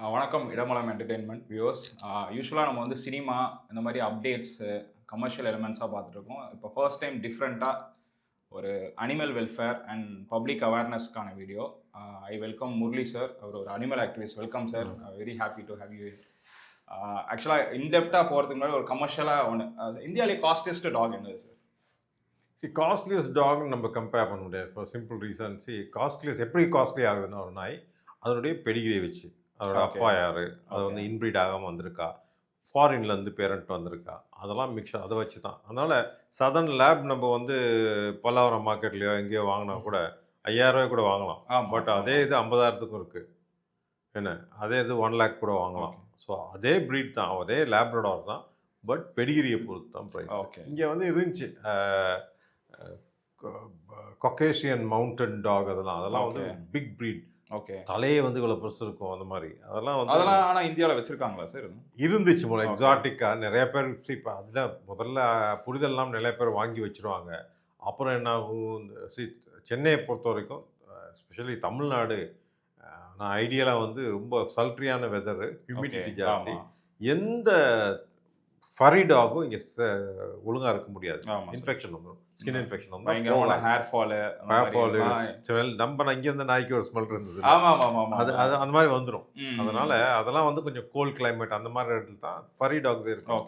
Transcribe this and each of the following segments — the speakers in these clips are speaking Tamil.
வணக்கம் இடமலம் என்டர்டெயின்மெண்ட் வியூவர்ஸ். யூசுவலாக நம்ம வந்து சினிமா இந்த மாதிரி அப்டேட்ஸு கமர்ஷியல் எலிமெண்ட்ஸாக பார்த்துட்ருக்கோம். இப்போ ஃபர்ஸ்ட் டைம் டிஃப்ரெண்ட்டாக ஒரு அனிமல் வெல்ஃபேர் அண்ட் பப்ளிக் அவேர்னஸ்க்கான video. I welcome Murali sir. அவர் ஒரு animal activist. Welcome sir. Very happy to have you. ஆக்சுவலாக இன்டெப்டாக போகிறதுக்கு முன்னாடி ஒரு கமர்ஷியலாக இந்தியாவிலே காஸ்டஸ்ட் டாக் என்னது சார்? காஸ்ட்லியஸ்ட் டாக்னு நம்ம கம்பேர் பண்ண முடியாது ஃபார் சிம்பிள் ரீசன். காஸ்ட்லியஸ் எப்படி காஸ்ட்லி ஆகுதுன்னா ஒரு நாய் அதனுடைய பெடிகிரியை வச்சு அதோட அப்பா யார், அது வந்து இன்ப்ரீட் ஆகாமல் வந்திருக்கா, ஃபாரின்லேருந்து பேரண்ட் வந்திருக்கா, அதெல்லாம் மிக்சர் அதை வச்சு தான். அதனால் சதர்ன் லேப் நம்ம வந்து பல்லாவரம் மார்க்கெட்லேயோ எங்கேயோ வாங்கினா கூட 5000 கூட வாங்கலாம். பட் அதே இது 50,000க்கும் இருக்குது. என்ன அதே இது 1 lakh கூட வாங்கலாம். ஸோ அதே ப்ரீட் தான், அதே லேப்ரடார் தான். பட் பெடிகிரியை பொறுத்து தான் ப்ரைஸ். இங்கே வந்து இருந்துச்சு கொக்கேஷியன் மவுண்டன் டாக், அதெல்லாம் வந்து பிக் ப்ரீட். தலையே வந்து இவ்வளோ பெருசு இருக்கும். அந்த மாதிரி அதெல்லாம் வந்து ஆனால் இந்தியாவில் வச்சுருக்காங்களா சார்? இருந்துச்சு போல எக்ஸாட்டிக்காக நிறைய பேர். இப்போ அதில் முதல்ல புரிதல்லாம் நிறைய பேர் வாங்கி வச்சுருவாங்க. அப்புறம் என்ன ஆகும், சென்னையை பொறுத்த வரைக்கும் எஸ்பெஷலி தமிழ்நாடு, நான் ஐடியலாக வந்து ரொம்ப சல்ட்ரியான வெதரு, ஹியூமிடிட்டி ஜாஸ்தி. எந்த ஃபரி டாகும் இங்கே ஒழுங்காக இருக்க முடியாது. இன்ஃபெக்ஷன் வந்துடும், ஸ்கின் இன்ஃபெக்ஷன் வந்துடும், ஹேர் ஃபாலு, ஸ்மெல். நம்ம இங்கேருந்து நாய்க்கு ஒரு ஸ்மெல் இருந்தது, அது அந்த மாதிரி வந்துடும். அதனால் அதெல்லாம் வந்து கொஞ்சம் கோல்ட் கிளைமேட் அந்த மாதிரி இடத்துல தான் ஃபரி டாக்ஸ் இருக்கும்.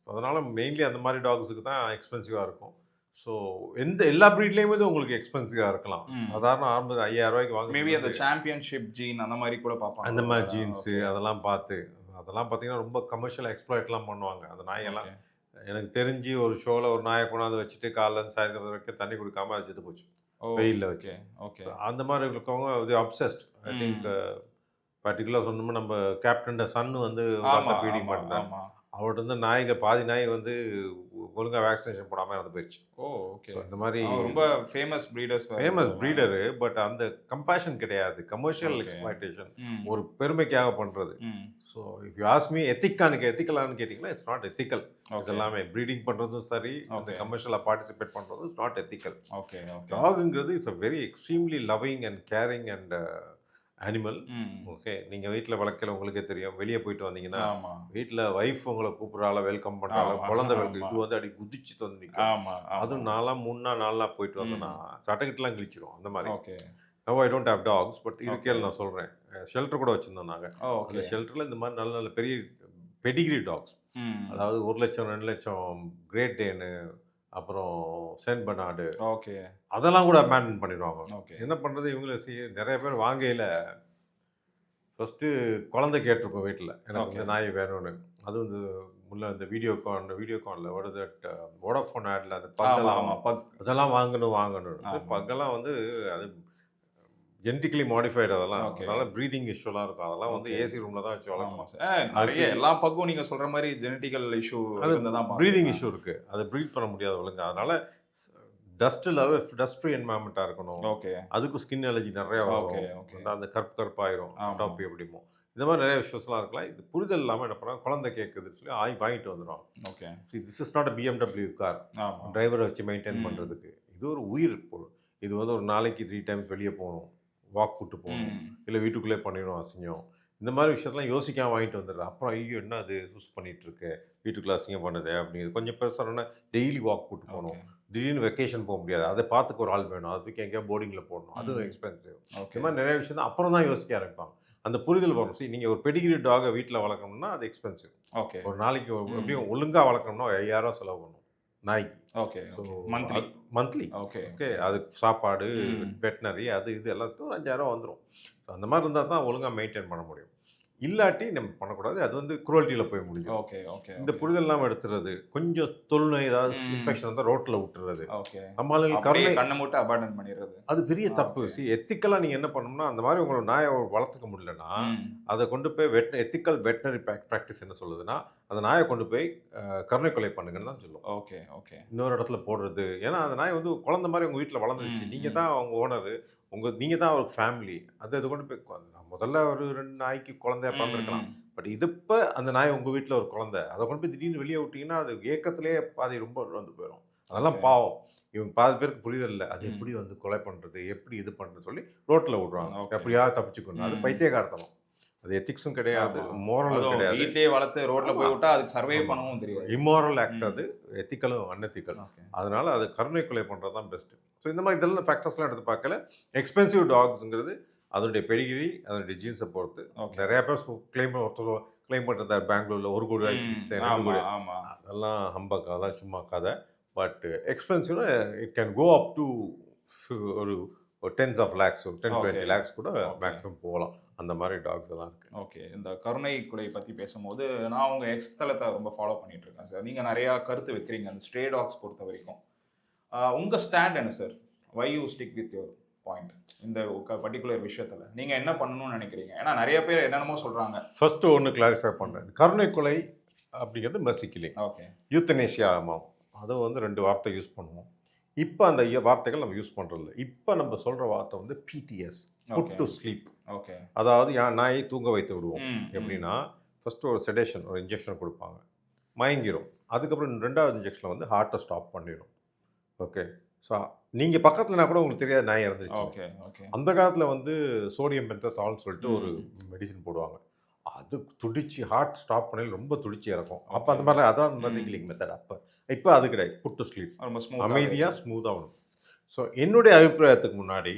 அதனால் மெயின்லி அந்த மாதிரி டாக்ஸுக்கு தான் எக்ஸ்பென்சிவாக இருக்கும். ஸோ எல்லா ப்ரீட்லேயுமே இது உங்களுக்கு எக்ஸ்பென்சிவாக இருக்கலாம். சாதாரண 5000 வாங்க மேபி அந்த சாம்பியன்ஷிப் ஜீன் அந்த மாதிரி கூட பார்ப்பாங்க. அந்த மாதிரி ஜீன்ஸு அதெல்லாம் பார்த்து, அதெல்லாம் பார்த்தீங்கன்னா ரொம்ப கமர்ஷியல் எக்ஸ்ப்ளாய்ட்லாம் பண்ணுவாங்க அந்த நாயெல்லாம். எனக்கு தெரிஞ்சு ஒரு ஷோவில் ஒரு நாயை கொண்டாந்து வச்சுட்டு காலையில் சாயந்தரம் வரைக்கும் தண்ணி கொடுக்காம அது செத்து போச்சு வெயிலில் வச்சு. அந்த மாதிரி இருக்கவங்க இது அப்சஸ்ட். ஐ திங்க் பர்டிகுலராக சொன்னோம்னா நம்ம கேப்டன் சன்னு வந்து ஃபீடிங் பண்ணிருந்தாங்க. அவர்கிட்ட வந்து நாய்கள் பாதி நாய் வந்து ஒழுங்காக வேக்சினேஷன் போடாமல் இறந்து போயிடுச்சு. இந்த மாதிரி ரொம்ப ஃபேமஸ் ப்ரீடரு. பட் அந்த கம்பேஷன் கிடையாது, கமர்ஷியல் எக்ஸ்ப்ளாய்டேஷன், ஒரு பெருமைக்காக பண்ணுறது. So if you ask me எத்திக்கலான்னு கேட்டிங்கன்னா இட்ஸ் நாட் எத்திக்கல். இதெல்லாமே ப்ரீடிங் பண்ணுறதும் சரி, அந்த கமர்ஷியலாக பார்ட்டிசிபேட் பண்ணுறதும் இட்ஸ் நாட் எத்திக்கல். டாகுங்கிறது it's a very extremely loving and caring and animal. Okay, நீங்கள் வீட்டில் வளர்க்கல உங்களுக்கே தெரியும். வெளியே போயிட்டு வந்தீங்கன்னா வீட்டில் ஒய்ஃப் உங்களை கூப்பிட்றால, வெல்கம் பண்ணுறாங்க, குழந்தை வெல்கம், இது வந்து அடி குதிச்சு வந்து நிற்கும். அதுவும் 4 நாளாக போயிட்டு வந்தேன்னா சட்டக்கிட்டலாம் கிழிச்சிரும் அந்த மாதிரி. No I don't have dogs, but இருக்கேன் நான் சொல்கிறேன். ஷெல்டர் கூட வச்சுருந்தோம் நாங்கள். அந்த ஷெல்டரில் இந்த மாதிரி நல்ல நல்ல பெரிய பெடிகிரி டாக்ஸ், அதாவது 1 லட்சம் 2 லட்சம் கிரேட் டேனு, அப்புறம் சென்ட் பெர்னார்டு, அதெல்லாம் கூட அபேண்டன் பண்ணிடுவாங்க. என்ன பண்ணுறது, இவங்கள நிறைய பேர் வாங்கையில் ஃபஸ்ட்டு குழந்தை கேட்டிருக்கோம் வீட்டில், எனக்கு வந்து நாய் வேணும்னு. அது வந்து முன்னே இந்த வீடியோகானில் வோடாஃபோன் ஆடில் அந்த பக்கெல்லாம் அதெல்லாம் வாங்கணும். பக்கெல்லாம் வந்து அது ஜெனட்டிக்கலி மாடிஃபைடு, அதெல்லாம் அதனால ப்ரீதிங் இஷ்யூலாம் இருக்கும். அதெல்லாம் வந்து ஏசி ரூமில் தான் வச்சு வளர்க்கணும். நிறைய எல்லா பக்கம் நீங்கள் சொல்கிற மாதிரி ஜெனட்டிக்கல் இஷ்யூ, ப்ரீதிங் இஷ்யூ இருக்குது. அதை ப்ரீத் பண்ண முடியாது ஒழுங்கு. அதனால் டஸ்ட் ஃப்ரீ என்வாயர்மெண்ட்டாக இருக்கணும். அதுக்கும் ஸ்கின் அலர்ஜி நிறையா வரும். அந்த கருப்பாயிரும், டாப்பி எப்படிமோ, இந்த மாதிரி நிறைய விஷயம்லாம் இருக்கலாம். இது புரிதல் இல்லாமல் என்ன பண்ணால் குழந்தை கேட்குதுன்னு சொல்லி வாங்கிட்டு வந்துடுவாங்க. This is not a BMW car டிரைவரை வச்சு மெயின்டைன் பண்ணுறதுக்கு. இது ஒரு உயிர் பொருள். இது வந்து ஒரு நாளைக்கு 3 times வெளியே போகணும், வாக் கூட்டு போகணும், இல்லை வீட்டுக்குள்ளே பண்ணிடணும் அசிங்கம். இந்த மாதிரி விஷயத்தெல்லாம் யோசிக்காமல் வாங்கிட்டு வந்துடுறேன். அப்புறம் ஐயோ என்ன அது சூஸ் பண்ணிகிட்டு இருக்கு, வீட்டுக்குள்ளே அசிங்கம் பண்ணுது அப்படிங்கிறது. கொஞ்சம் பெருசாக டெய்லி வாக் கூட்டு போகணும், திடீர்னு வெக்கேஷன் போக முடியாது, அதை பார்த்துக்க ஒரு ஆள் வேணும், அதுக்கு எங்கேயா போர்டிங்கில் போடணும், அதுவும் எக்ஸ்பென்சிவ். இந்த மாதிரி நிறைய விஷயம் தான் அப்புறம் தான் யோசிக்க ஆரம்பிப்பாங்க. அந்த புரிதல் வரும். நீங்கள் ஒரு பெடிகிரி டாகை வீட்டில் வளர்க்கணும்னா அது எக்ஸ்பென்சிவ். ஒரு நாளைக்கு எப்படியும் ஒழுங்காக வளர்க்கணும்னா 5000 செலவு பண்ணணும் நாய்க்கு. மந்த்லி. ஓகே, அதுக்கு சாப்பாடு, வெட்டினரி, அது இது எல்லாத்தையும் ஒரு 5000 வந்துடும். ஸோ அந்த மாதிரி இருந்தால் தான் ஒழுங்காக மெயின்டைன் பண்ண முடியும். இல்லாட்டி நம்ம பண்ணக்கூடாது. அது வந்து குரூவல்ட்டியில் போய் முடியும். இந்த புரிதல் இல்லாமல் எடுத்துறது, கொஞ்சம் தொழுநோய் ஏதாவது இன்ஃபெக்ஷன் வந்தால் ரோட்டில் விட்டுறது, நம்மளால கண்ணை மூட்டை அபார்டன் பண்ணிடுறது, அது பெரிய தப்பு. எத்திக்கலாக நீங்கள் என்ன பண்ணணும்னா, அந்த மாதிரி உங்களோட நாயை வளர்த்துக்க முடியலன்னா அதை கொண்டு போய் எத்திக்கல் வெட்டினரி ப்ராக்டிஸ் என்ன சொல்லுதுன்னா, அந்த நாயை கொண்டு போய் கருணை கொலை பண்ணுங்கன்னு தான் சொல்லும். இன்னொரு இடத்துல போடுறது. ஏன்னா அந்த நாய் வந்து குழந்தை மாதிரி உங்கள் வீட்டில் வளர்ந்துருச்சு, நீங்கள் தான் அவங்க ஓனரு, நீங்கள் தான் ஒரு ஃபேமிலி. அது கொண்டு போய் முதல்ல ஒரு 2 நாய்க்கு குழந்தைய பிறந்திருக்கலாம். பட் இது இப்போ அந்த நாய் உங்கள் வீட்டில் ஒரு குழந்தை, அதை கொண்டு போய் திடீர்னு வெளியே விட்டிங்கன்னா அது ஏக்கத்திலே பாதி ரொம்ப வந்து போயிடும். அதெல்லாம் பாவம். இவங்க பாதி பேருக்கு புரிதல் இல்லை. அது எப்படி வந்து கொலை பண்ணுறது, எப்படி இது பண்ணுறது சொல்லி ரோட்டில் விட்ருவாங்க, எப்படியாவது தப்பிச்சுக்கணும். அது பைத்தியகாரத்தனம். அது எத்திக்ஸும் கிடையாது, மோரலும் கிடையாது. வீட்லயே வளர்த்து ரோட்ல போய் விட்டா அதுக்கு சர்வே பண்ணவும் தெரியாது. இம்மாரல் ஆக்ட் அது, எத்திக்கலும் அன்எத்திக்கல். அதனால அது கருணை கொலை பண்ணுறது தான் பெஸ்ட்டு. ஸோ இந்த மாதிரி இதெல்லாம் ஃபேக்டர்ஸ்லாம் எடுத்து பார்க்கல. எக்ஸ்பென்சிவ் டாக்ஸுங்கிறது அதனுடைய பெடிகிரி, அதனுடைய ஜீன்ஸை பொறுத்து. நிறையா பேர் ஒருத்தர் கிளைம் பண்ணிருந்தார் பெங்களூரில் 1 கோடி ரூபாய்க்கு 2 கோடி. அதெல்லாம் ஹம்பக், அதெல்லாம் சும்மா கதை. பட் எக்ஸ்பென்சிவ்னா it can go up to ஒரு டென்ஸ் ஆஃப் லேக்ஸ், 10-20 லேக்ஸ் கூட மேக்ஸிமம் போகலாம். அந்த மாதிரி டாக்ஸ் எல்லாம் இருக்குது. ஓகே, இந்த கருணை கொலை பற்றி பேசும்போது நான் உங்கள் எக்ஸ் தளத்தை ரொம்ப ஃபாலோ பண்ணிட்டு இருக்கேன் சார். நீங்கள் நிறையா கருத்து வைக்கிறீங்க அந்த ஸ்ட்ரே டாக்ஸ் பொறுத்த வரைக்கும். உங்கள் ஸ்டாண்ட் என்ன sir? Why you stick with your point இந்த பர்டிகுலர் விஷயத்தில் நீங்கள் என்ன பண்ணணும்னு நினைக்கிறீங்க? ஏன்னா நிறைய பேர் என்னென்னமோ சொல்கிறாங்க. ஃபர்ஸ்ட்டு ஒன்று கிளாரிஃபை பண்ணுறேன். கருணை கொலை அப்படிங்கிறது மெர்சி கில்லிங். ஓகே, யூத்தனேஷியா அதை வந்து 2 வார்த்தை யூஸ் பண்ணுவோம். இப்போ அந்த வார்த்தைகள் நம்ம யூஸ் பண்ணுறதில்ல. இப்போ நம்ம சொல்கிற வார்த்தை வந்து PTS, put to sleep. Okay, அதாவது நாயை தூங்க வைத்து விடுவோம். எப்படின்னா ஃபஸ்ட்டு ஒரு செடேஷன், ஒரு இன்ஜெக்ஷன் கொடுப்பாங்க, மயங்கிரும். அதுக்கப்புறம் 2வது இன்ஜெக்ஷனில் வந்து ஹார்ட்டை ஸ்டாப் பண்ணிடும். ஓகே, ஸோ நீங்கள் பக்கத்துலனா கூட உங்களுக்கு தெரியாது நாய் இறந்துச்சு. Okay okay. அந்த காலத்தில் வந்து சோடியம் பென்டத்தால்னு சொல்லிட்டு ஒரு மெடிசின் போடுவாங்க. அது துடிச்சு ஹார்ட் ஸ்டாப் பண்ணி ரொம்ப துடிச்சு இறக்கும். அப்போ அந்த மாதிரி அதான் மெர்சி கில்லிங் மெத்தட். இப்போ அது கிடையாது, புட் டு ஸ்லீப், அமைதியாக ஸ்மூத்தாக வரும். ஸோ என்னுடைய அபிப்பிராயத்துக்கு முன்னாடி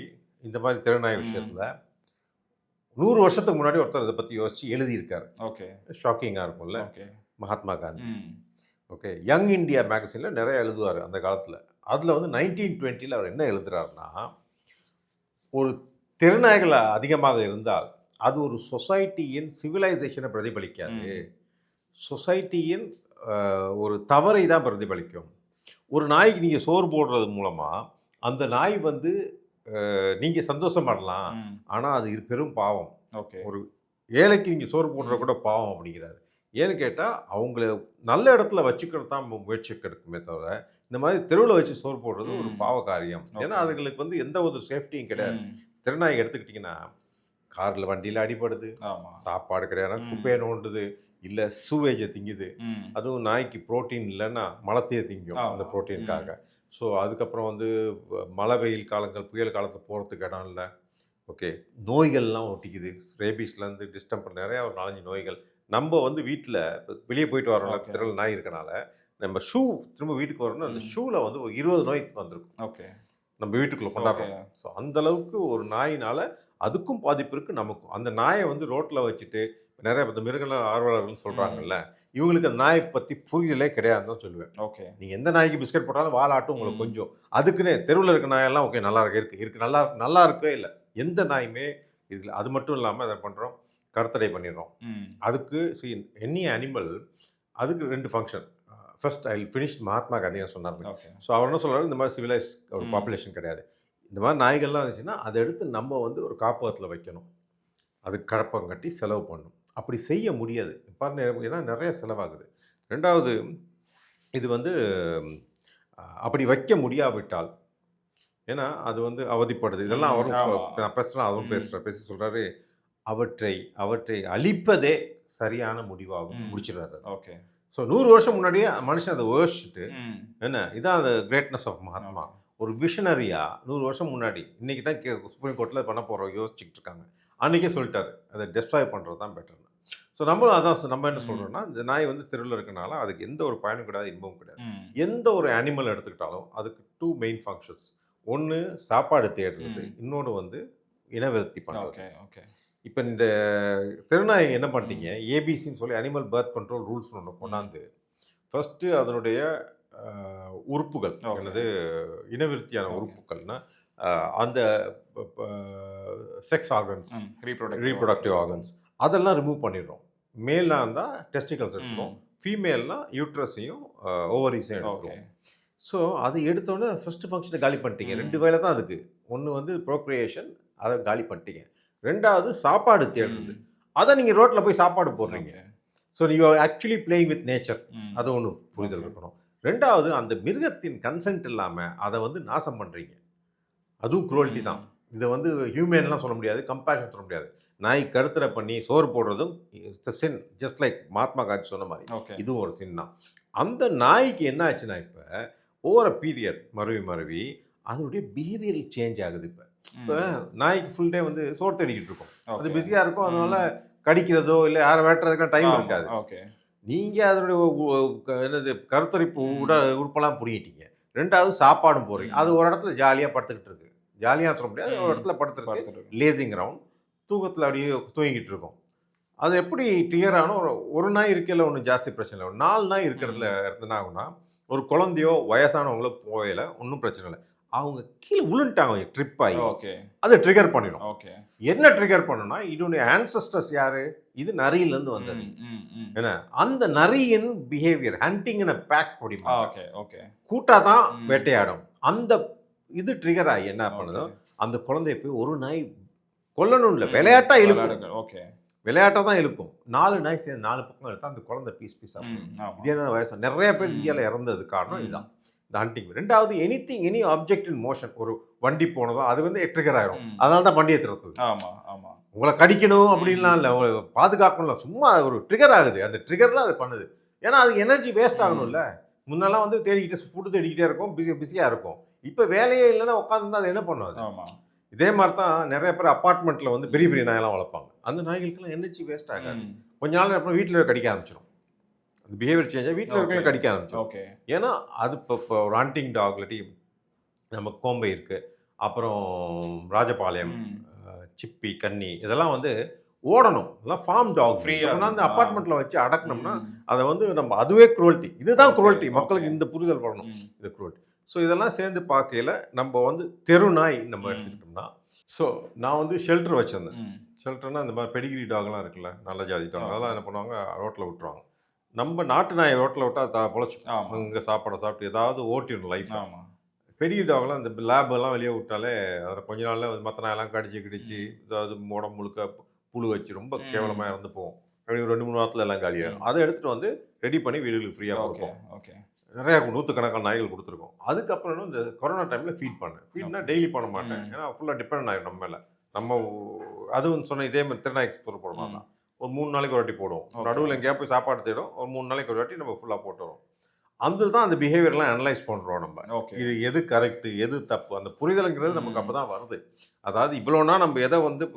இந்த மாதிரி திறனாய் விஷயத்தில் 100 வருஷத்துக்கு முன்னாடி ஒருத்தர் இதை பற்றி யோசிச்சு எழுதியிருக்காரு. ஓகே, ஷாக்கிங்காக இருக்கும்ல. Mahatma Gandhi. Okay, young India மேகசினில் நிறைய எழுதுவார் அந்த காலத்தில். அதில் வந்து 1920 அவர் என்ன எழுதுறாருன்னா, ஒரு திறனாய்கள் அதிகமாக இருந்தால் அது ஒரு சொசைட்டியின் சிவிலைசேஷனை பிரதிபலிக்காது, சொசைட்டியின் ஒரு தவறை தான் பிரதிபலிக்கும். ஒரு நாய்க்கு நீங்கள் சோறு போடுறது மூலமாக அந்த நாய் வந்து நீங்கள் சந்தோஷப்படலாம், ஆனால் அது பெரும் பாவம். ஒரு ஏழைக்கு நீங்கள் சோறு போடுற கூட பாவம் அப்படிங்கிறாரு. ஏன்னு கேட்டால் அவங்கள நல்ல இடத்துல வச்சுக்கிறது தான் முயற்சி எடுக்குமே தவிர இந்த மாதிரி தெருவில் வச்சு சோறு போடுறது ஒரு பாவ காரியம். ஏன்னா அதுங்களுக்கு வந்து எந்த ஒரு சேஃப்டியும் கிடையாது. திறனாய் எடுத்துக்கிட்டிங்கன்னா காரில் வண்டியில் அடிபடுது, சாப்பாடு கிடையாது, குப்பையை நோண்டுது, இல்லை சூவேஜை திங்குது. அதுவும் நாய்க்கு ப்ரோட்டீன் இல்லைன்னா மலத்தையே திங்கும் அந்த ப்ரோட்டீனுக்காக. ஸோ அதுக்கப்புறம் வந்து மழை வெயில் காலங்கள், புயல் காலத்தில் போகிறதுக்கு இடம் இல்லை. ஓகே, நோய்கள்லாம் ஒட்டிக்குது. ரேபீஸ்லேருந்து டிஸ்டம்பர் நிறையா ஒரு 4-5 நோய்கள். நம்ம வந்து வீட்டில் வெளியே போயிட்டு வரோம்ல, திரள் நாய் இருக்கனால நம்ம ஷூ திரும்ப வீட்டுக்கு வரணும்னா அந்த ஷூவில் வந்து ஒரு 20 நோய் வந்துருக்கும். ஓகே, நம்ம வீட்டுக்குள்ளே கொண்டாடுறோம். ஸோ அந்தளவுக்கு ஒரு நாயினால் அதுக்கும் பாதிப்பு இருக்குது, நமக்கும். அந்த நாயை வந்து ரோட்டில் வச்சுட்டு நிறைய மிருகங்கள் ஆர்வலர்கள்னு சொல்கிறாங்கல்ல, இவங்களுக்கு அந்த நாயை பற்றி புரியலே கிடையாதுன்னு தான் சொல்லுவேன். ஓகே, நீங்கள் எந்த நாய்க்கு பிஸ்கட் போட்டாலும் வாலாட்டும் உங்களுக்கு கொஞ்சம். அதுக்குன்னே தெருவில் இருக்க நாயெல்லாம் ஓகே நல்லா இருக்கு நல்லா இருக்கவே இல்லை. எந்த நாயுமே இதில். அது மட்டும் இல்லாமல் அதை பண்ணுறோம், கருத்தடை பண்ணிடுறோம். அதுக்கு எனி அனிமல் அதுக்கு 2 function. First I finish. Mahatma காந்தியை சொன்னாங்க. ஸோ அவர் என்ன சொல்கிறாரு, இந்த மாதிரி சிவிலைஸ் ஒரு பாப்புலேஷன் கிடையாது. இந்த மாதிரி நாய்கள்லாம் இருந்துச்சுன்னா அதை எடுத்து நம்ம வந்து ஒரு காப்பகத்தில் வைக்கணும், அதுக்கு கழப்பம் கட்டி செலவு பண்ணணும். அப்படி செய்ய முடியாது பாருங்க, ஏன்னா நிறைய செலவாகுது. 2வது இது வந்து அப்படி வைக்க முடியாவிட்டால், ஏன்னா அது வந்து அவதிப்படுது. இதெல்லாம் அவரும் நான் பேசுகிறேன், அவரும் பேசி சொல்கிறாரு, அவற்றை அழிப்பதே சரியான முடிவாகும் முடிச்சிடறாரு. ஓகே, ஸோ 100 வருஷம் முன்னாடியே மனுஷன் அதை யோசிச்சுட்டு, என்ன இதான் அந்த கிரேட்னஸ் ஆஃப் மகாத்மா. ஒரு விஷனரியா 100 வருஷம் முன்னாடி, இன்றைக்கி தான் சுப்ரீம் கோர்ட்டில் பண்ண போகிறோம் யோசிச்சுட்டு இருக்காங்க. அன்றைக்கே சொல்லிட்டாரு அதை டெஸ்ட்ராய் பண்ணுறது தான் பெட்டர்னு. ஸோ நம்மளும் அதான் நம்ம என்ன சொல்கிறோம்னா, இந்த நாய் வந்து தெருவில் இருக்கனால அதுக்கு எந்த ஒரு பயனும் கிடையாது, இன்பமும் கிடையாது. எந்த ஒரு அனிமல் எடுத்துக்கிட்டாலும் அதுக்கு 2 மெயின் ஃபங்க்ஷன்ஸ். ஒன்று சாப்பாடு தேடுறது, இன்னொன்று வந்து இனவிருத்தி பண்ணுறது. ஓகே, இப்போ இந்த தெருநாய் என்ன பண்ணிட்டீங்க, ஏபிசின்னு சொல்லி அனிமல் பர்த் கண்ட்ரோல் ரூல்ஸ்னு ஒன்று கொண்டாந்து ஃபஸ்ட்டு அதனுடைய உறுப்புகள், அல்லது இனவிருத்தியான உறுப்புகள்னா அந்த செக்ஸ் ஆர்கன்ஸ், ரீப்ரொடக்டிவ் ஆர்கன்ஸ் அதெல்லாம் ரிமூவ் பண்ணிடுறோம். மேலாக இருந்தால் டெஸ்டிகல்ஸ் எடுத்துரும், ஃபீமேல்னால் யூட்ரஸையும் ஓவரிஸையும் எடுத்துரும். ஸோ அதை எடுத்தோன்னே ஃபஸ்ட்டு ஃபங்க்ஷனை காலி பண்ணிட்டீங்க. 2 வேலை தான் அதுக்கு. ஒன்று வந்து ப்ரோக்ரியேஷன், அதை காலி பண்ணிட்டீங்க. 2வது சாப்பாடு தேடுறது, அதை நீங்கள் ரோட்டில் போய் சாப்பாடு போடுறீங்க. ஸோ நீங்கள் ஆக்சுவலி பிளேயிங் வித் நேச்சர், அது ஒன்று புரிதல் இருக்கணும். 2வது அந்த மிருகத்தின் கன்சென்ட் இல்லாமல் அதை வந்து நாசம் பண்ணுறீங்க, அதுவும் குரோல்ட்டி தான். இதை வந்து ஹியூமன்லாம் சொல்ல முடியாது, கம்பேஷன் சொல்ல முடியாது. நாய் கருத்தரை பண்ணி சோறு போடுறதும் சின், ஜஸ்ட் லைக் மகாத்மா காந்தி சொன்ன மாதிரி இதுவும் ஒரு சின் தான். அந்த நாய்க்கு என்ன ஆச்சுன்னா, இப்போ ஓவர பீரியட் மருவி அதனுடைய பிஹேவியர் சேஞ்ச் ஆகுது. இப்போ நாய்க்கு ஃபுல் டே வந்து சோறு தேடிக்கிட்டு இருக்கும், அது பிஸியாக இருக்கும், அதனால கடிக்கிறதோ இல்லை யாரை வெட்டுறதுக்கெல்லாம் டைம் ஆமா. இருக்காது. ஓகே. நீங்கள் அதனுடைய என்னது கருத்தரிப்பு உறுப்பெல்லாம் புரியிட்டீங்க. 2வது சாப்பாடும் போடுறீங்க. அது ஒரு இடத்துல ஜாலியாக படுத்துக்கிட்டு இருக்கு. ஜாலியாக சொல்ல முடியாது, ஒரு இடத்துல படுத்துருக்கு, லேசிங் ரவுண்ட், தூக்கத்தில் அப்படியே தூங்கிக்கிட்டு இருக்கும். அது எப்படி ட்ரிகர் ஆகணும்? ஒரு நாய் இருக்கையில் ஒன்றும் ஜாஸ்தி பிரச்சனை இல்லை. 4 நாய் இருக்கிறதுல என்ன ஆகும்னா, ஒரு குழந்தையோ வயசானவங்களோ போகல ஒன்றும் பிரச்சனை இல்லை. அவங்க கீழே விழுந்துட்டாங்க ட்ரிப் ஆகி, அதை ட்ரிகர் பண்ணிடும். என்ன ட்ரிகர் பண்ணுன்னா, இதனுடைய ஆன்சஸ்டர்ஸ் யாரு? இது நரியிலேருந்து வந்தது. ஏன்னா அந்த நரியின் பிஹேவியர் ஹண்டிங் இன் பேக் அப்படிமா கூட்டா தான் வேட்டையாடும். அந்த இது ட்ரிகர் ஆகி என்ன பண்ணுதோ, அந்த குழந்தைய போய் ஒரு நாய் கொல்லணும் இல்லை, விளையாட்டா இழுக்கும். விளையாட்டை தான் இழுக்கும். 4 நாய் சேர்ந்து 4 பக்கம் எடுத்தா அந்த குழந்தை பீஸ் பீஸாக. இது என்ன வயசு நிறைய பேர் இந்தியாவில் இறந்தது காரணம் இதுதான், இந்த ஹண்டிங். 2வது எனி ஆப்ஜெக்ட் இன் மோஷன், ஒரு வண்டி போனதோ அது வந்து ட்ரிகர் ஆயிரும். அதனால தான் வண்டியை திறத்துது. உங்களை கடிக்கணும் அப்படின்லாம் இல்லை, பாதுகாக்கணும், சும்மா ஒரு ட்ரிகர் ஆகுது. அந்த ட்ரிகர்லாம் அது பண்ணுது. ஏன்னா அது எனர்ஜி வேஸ்ட் ஆகணும்ல. முன்னெல்லாம் வந்து தேடிக்கிட்டு ஃபுட்டு தேடிக்கிட்டே இருக்கும், பிஸியாக இருக்கும். இப்போ வேலையே இல்லைன்னா உட்காந்துருந்தா அது என்ன பண்ணும்? அது இதே மாதிரி தான் நிறைய பேர் அப்பார்ட்மெண்ட்டில் வந்து பெரிய பெரிய நாயெல்லாம் வளர்ப்பாங்க. அந்த நாய்களுக்கெல்லாம் எனர்ஜி வேஸ்ட் ஆகாது. கொஞ்ச நாள் அப்புறம் வீட்டில் கடிக்க ஆரம்பிச்சிடும். அந்த பிஹேவியர் சேஞ்ச் ஆகி வீட்டில் இருக்கிற கடிக்க ஆரம்பிச்சிடும். ஏன்னா அது இப்போ ஒரு ஹண்டிங் டாக் இல்லாட்டி நம்ம கோம்பை இருக்குது, அப்புறம் ராஜபாளையம், சிப்பி, கன்னி, இதெல்லாம் வந்து ஓடணும். இதெல்லாம் ஃபார்ம் டாக். ஃப்ரீயாக அந்த அப்பார்ட்மெண்ட்டில் வச்சு அடக்கணும்னா அதை வந்து நம்ம அதுவே குரோல்ட்டி. இதுதான் குரோல்ட்டி. மக்களுக்கு இந்த புரிதல் பண்ணணும், இது குரோல்ட்டி. ஸோ இதெல்லாம் சேர்ந்து பார்க்கையில் நம்ம வந்து தெரு நாய் நம்ம எடுத்துக்கிட்டோம்னா, ஸோ நான் வந்து ஷெல்டர் வச்சுருந்தேன். ஷெல்டர்னால் இந்த மாதிரி பெடிகிரி டாக்லாம் இருக்குல்ல, நல்ல ஜாதி டாக், அதெல்லாம் என்ன பண்ணுவாங்க, ரோட்டில் விட்டுருவாங்க. நம்ம நாட்டு நாயை ரோட்டில் விட்டால் பொழைச்சிக்கும். இங்கே சாப்பிட்டு ஏதாவது ஓட்டிடணும் லைஃப். பெடிகிரி டாக்லாம் இந்த லேபெல்லாம் வெளியே விட்டாலே அதில் கொஞ்ச நாளில் மற்ற நாயெல்லாம் கடிச்சு ஏதாவது உடம்பு முழுக்க புழு வச்சு ரொம்ப கேவலமாக இறந்து போவோம். அப்படி 2-3 வாரத்தில் எல்லாம் காலியாகும். அதை எடுத்துகிட்டு வந்து ரெடி பண்ணி வீடுகளுக்கு ஃப்ரீயாக கொடுப்போம். நிறையா 100கணக்கான நாய்கள் கொடுத்துருக்கோம். அதுக்கப்புறம் இந்த கொரோனா டைமில் ஃபீட்னா டெய்லி பண்ண மாட்டேன். ஏன்னா ஃபுல்லாக டிபெண்ட் ஆகிடும் நம்ம மேலே. நம்ம அதுவும் சொன்ன இதே மாதிரி திருநாய்க்கு போடுறோமா தான் ஒரு 3 நாளைக்கு ஒரு வாட்டி போடுவோம். நடுவில் எங்கேயா போய் சாப்பாடு தேடும், ஒரு 3 நாளைக்கு ஒரு வாட்டி நம்ம ஃபுல்லாக போட்டு வரோம். அந்த தான் அந்த பிஹேவியர்லாம் அனலைஸ் பண்ணுறோம் நம்ம. இது எது கரெக்டு எது தப்பு, அந்த புரிதலுங்கிறது நமக்கு அப்போ தான் வருது. அதாவது இவ்வளோனா நம்ம எதை வந்து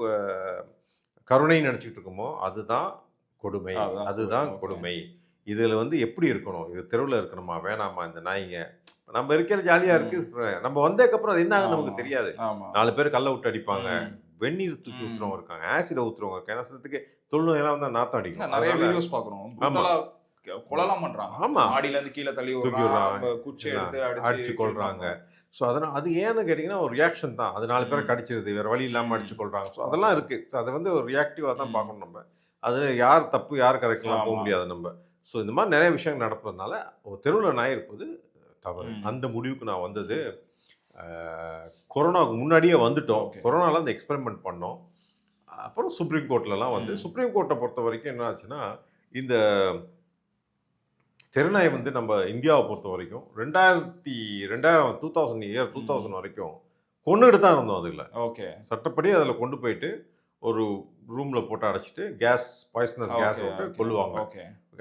கருணை நினச்சிக்கிட்டு இருக்கோமோ அதுதான் கொடுமை, அதுதான் கொடுமை. இதில் வந்து எப்படி இருக்கணும், இது தெருவில் இருக்கணுமா வேணாமா, இந்த நாய்ங்க நம்ம இருக்கிற ஜாலியாக இருக்குது. நம்ம வந்ததுக்கப்புறம் அது என்ன ஆகுது நமக்கு தெரியாது. 4 பேர் கல்லை விட்டு அடிப்பாங்க, வெந்நீர் தூக்கி ஊற்றுறவங்க இருக்காங்க, ஆசிடை ஊற்றுறவங்க இருக்காங்க. ஏன்னா சிலத்துக்கு தொழுநோயெல்லாம் வந்து நாத்தம் அடிக்கும். நிறைய வீடியோஸ் பார்க்குறோம். ஆமாம், கொலைலாம் பண்ணுறாங்க. ஆமாம், மாடியிலேருந்து கீழே தூக்கி விடுறாங்க, குச்சி எடுத்து அடிச்சு கொள்றாங்க. ஸோ அதனால் அது ஏன்னு கேட்டிங்கன்னா ஒரு ரியாக்ஷன் தான். அது 4 பேரை கடிச்சிருது, வேறு வழி இல்லாமல் அடிச்சு கொள்றாங்க. ஸோ அதெல்லாம் இருக்குது. ஸோ அதை வந்து ஒரு ரியாக்டிவாக தான் பார்க்கணும் நம்ம. அது யார் தப்பு யார் கரெக்ட்லாம் போக முடியாது நம்ம. ஸோ இந்த மாதிரி நிறைய விஷயங்கள் நடப்பதுனால ஒரு தெருவில் நாய் இருப்பது தவறு. அந்த முடிவுக்கு நான் வந்தது கொரோனாவுக்கு முன்னாடியே வந்துட்டோம். கொரோனாவில் அந்த எக்ஸ்பெரிமெண்ட் பண்ணோம். அப்புறம் சுப்ரீம் கோர்ட்லலாம் வந்து சுப்ரீம் கோர்ட்டை பொறுத்த வரைக்கும் என்ன ஆச்சுன்னா, இந்த தெருநாய் வந்து நம்ம இந்தியாவை பொறுத்த வரைக்கும் 2000 வரைக்கும் கொண்டுகிட்டு தான் இருந்தோம். அதில் சட்டப்படி அதில் கொண்டு போயிட்டு ஒரு ரூமில் போட்டு அடைச்சிட்டு பாய்சனஸ் கேஸ் விட்டு கொல்லுவாங்க.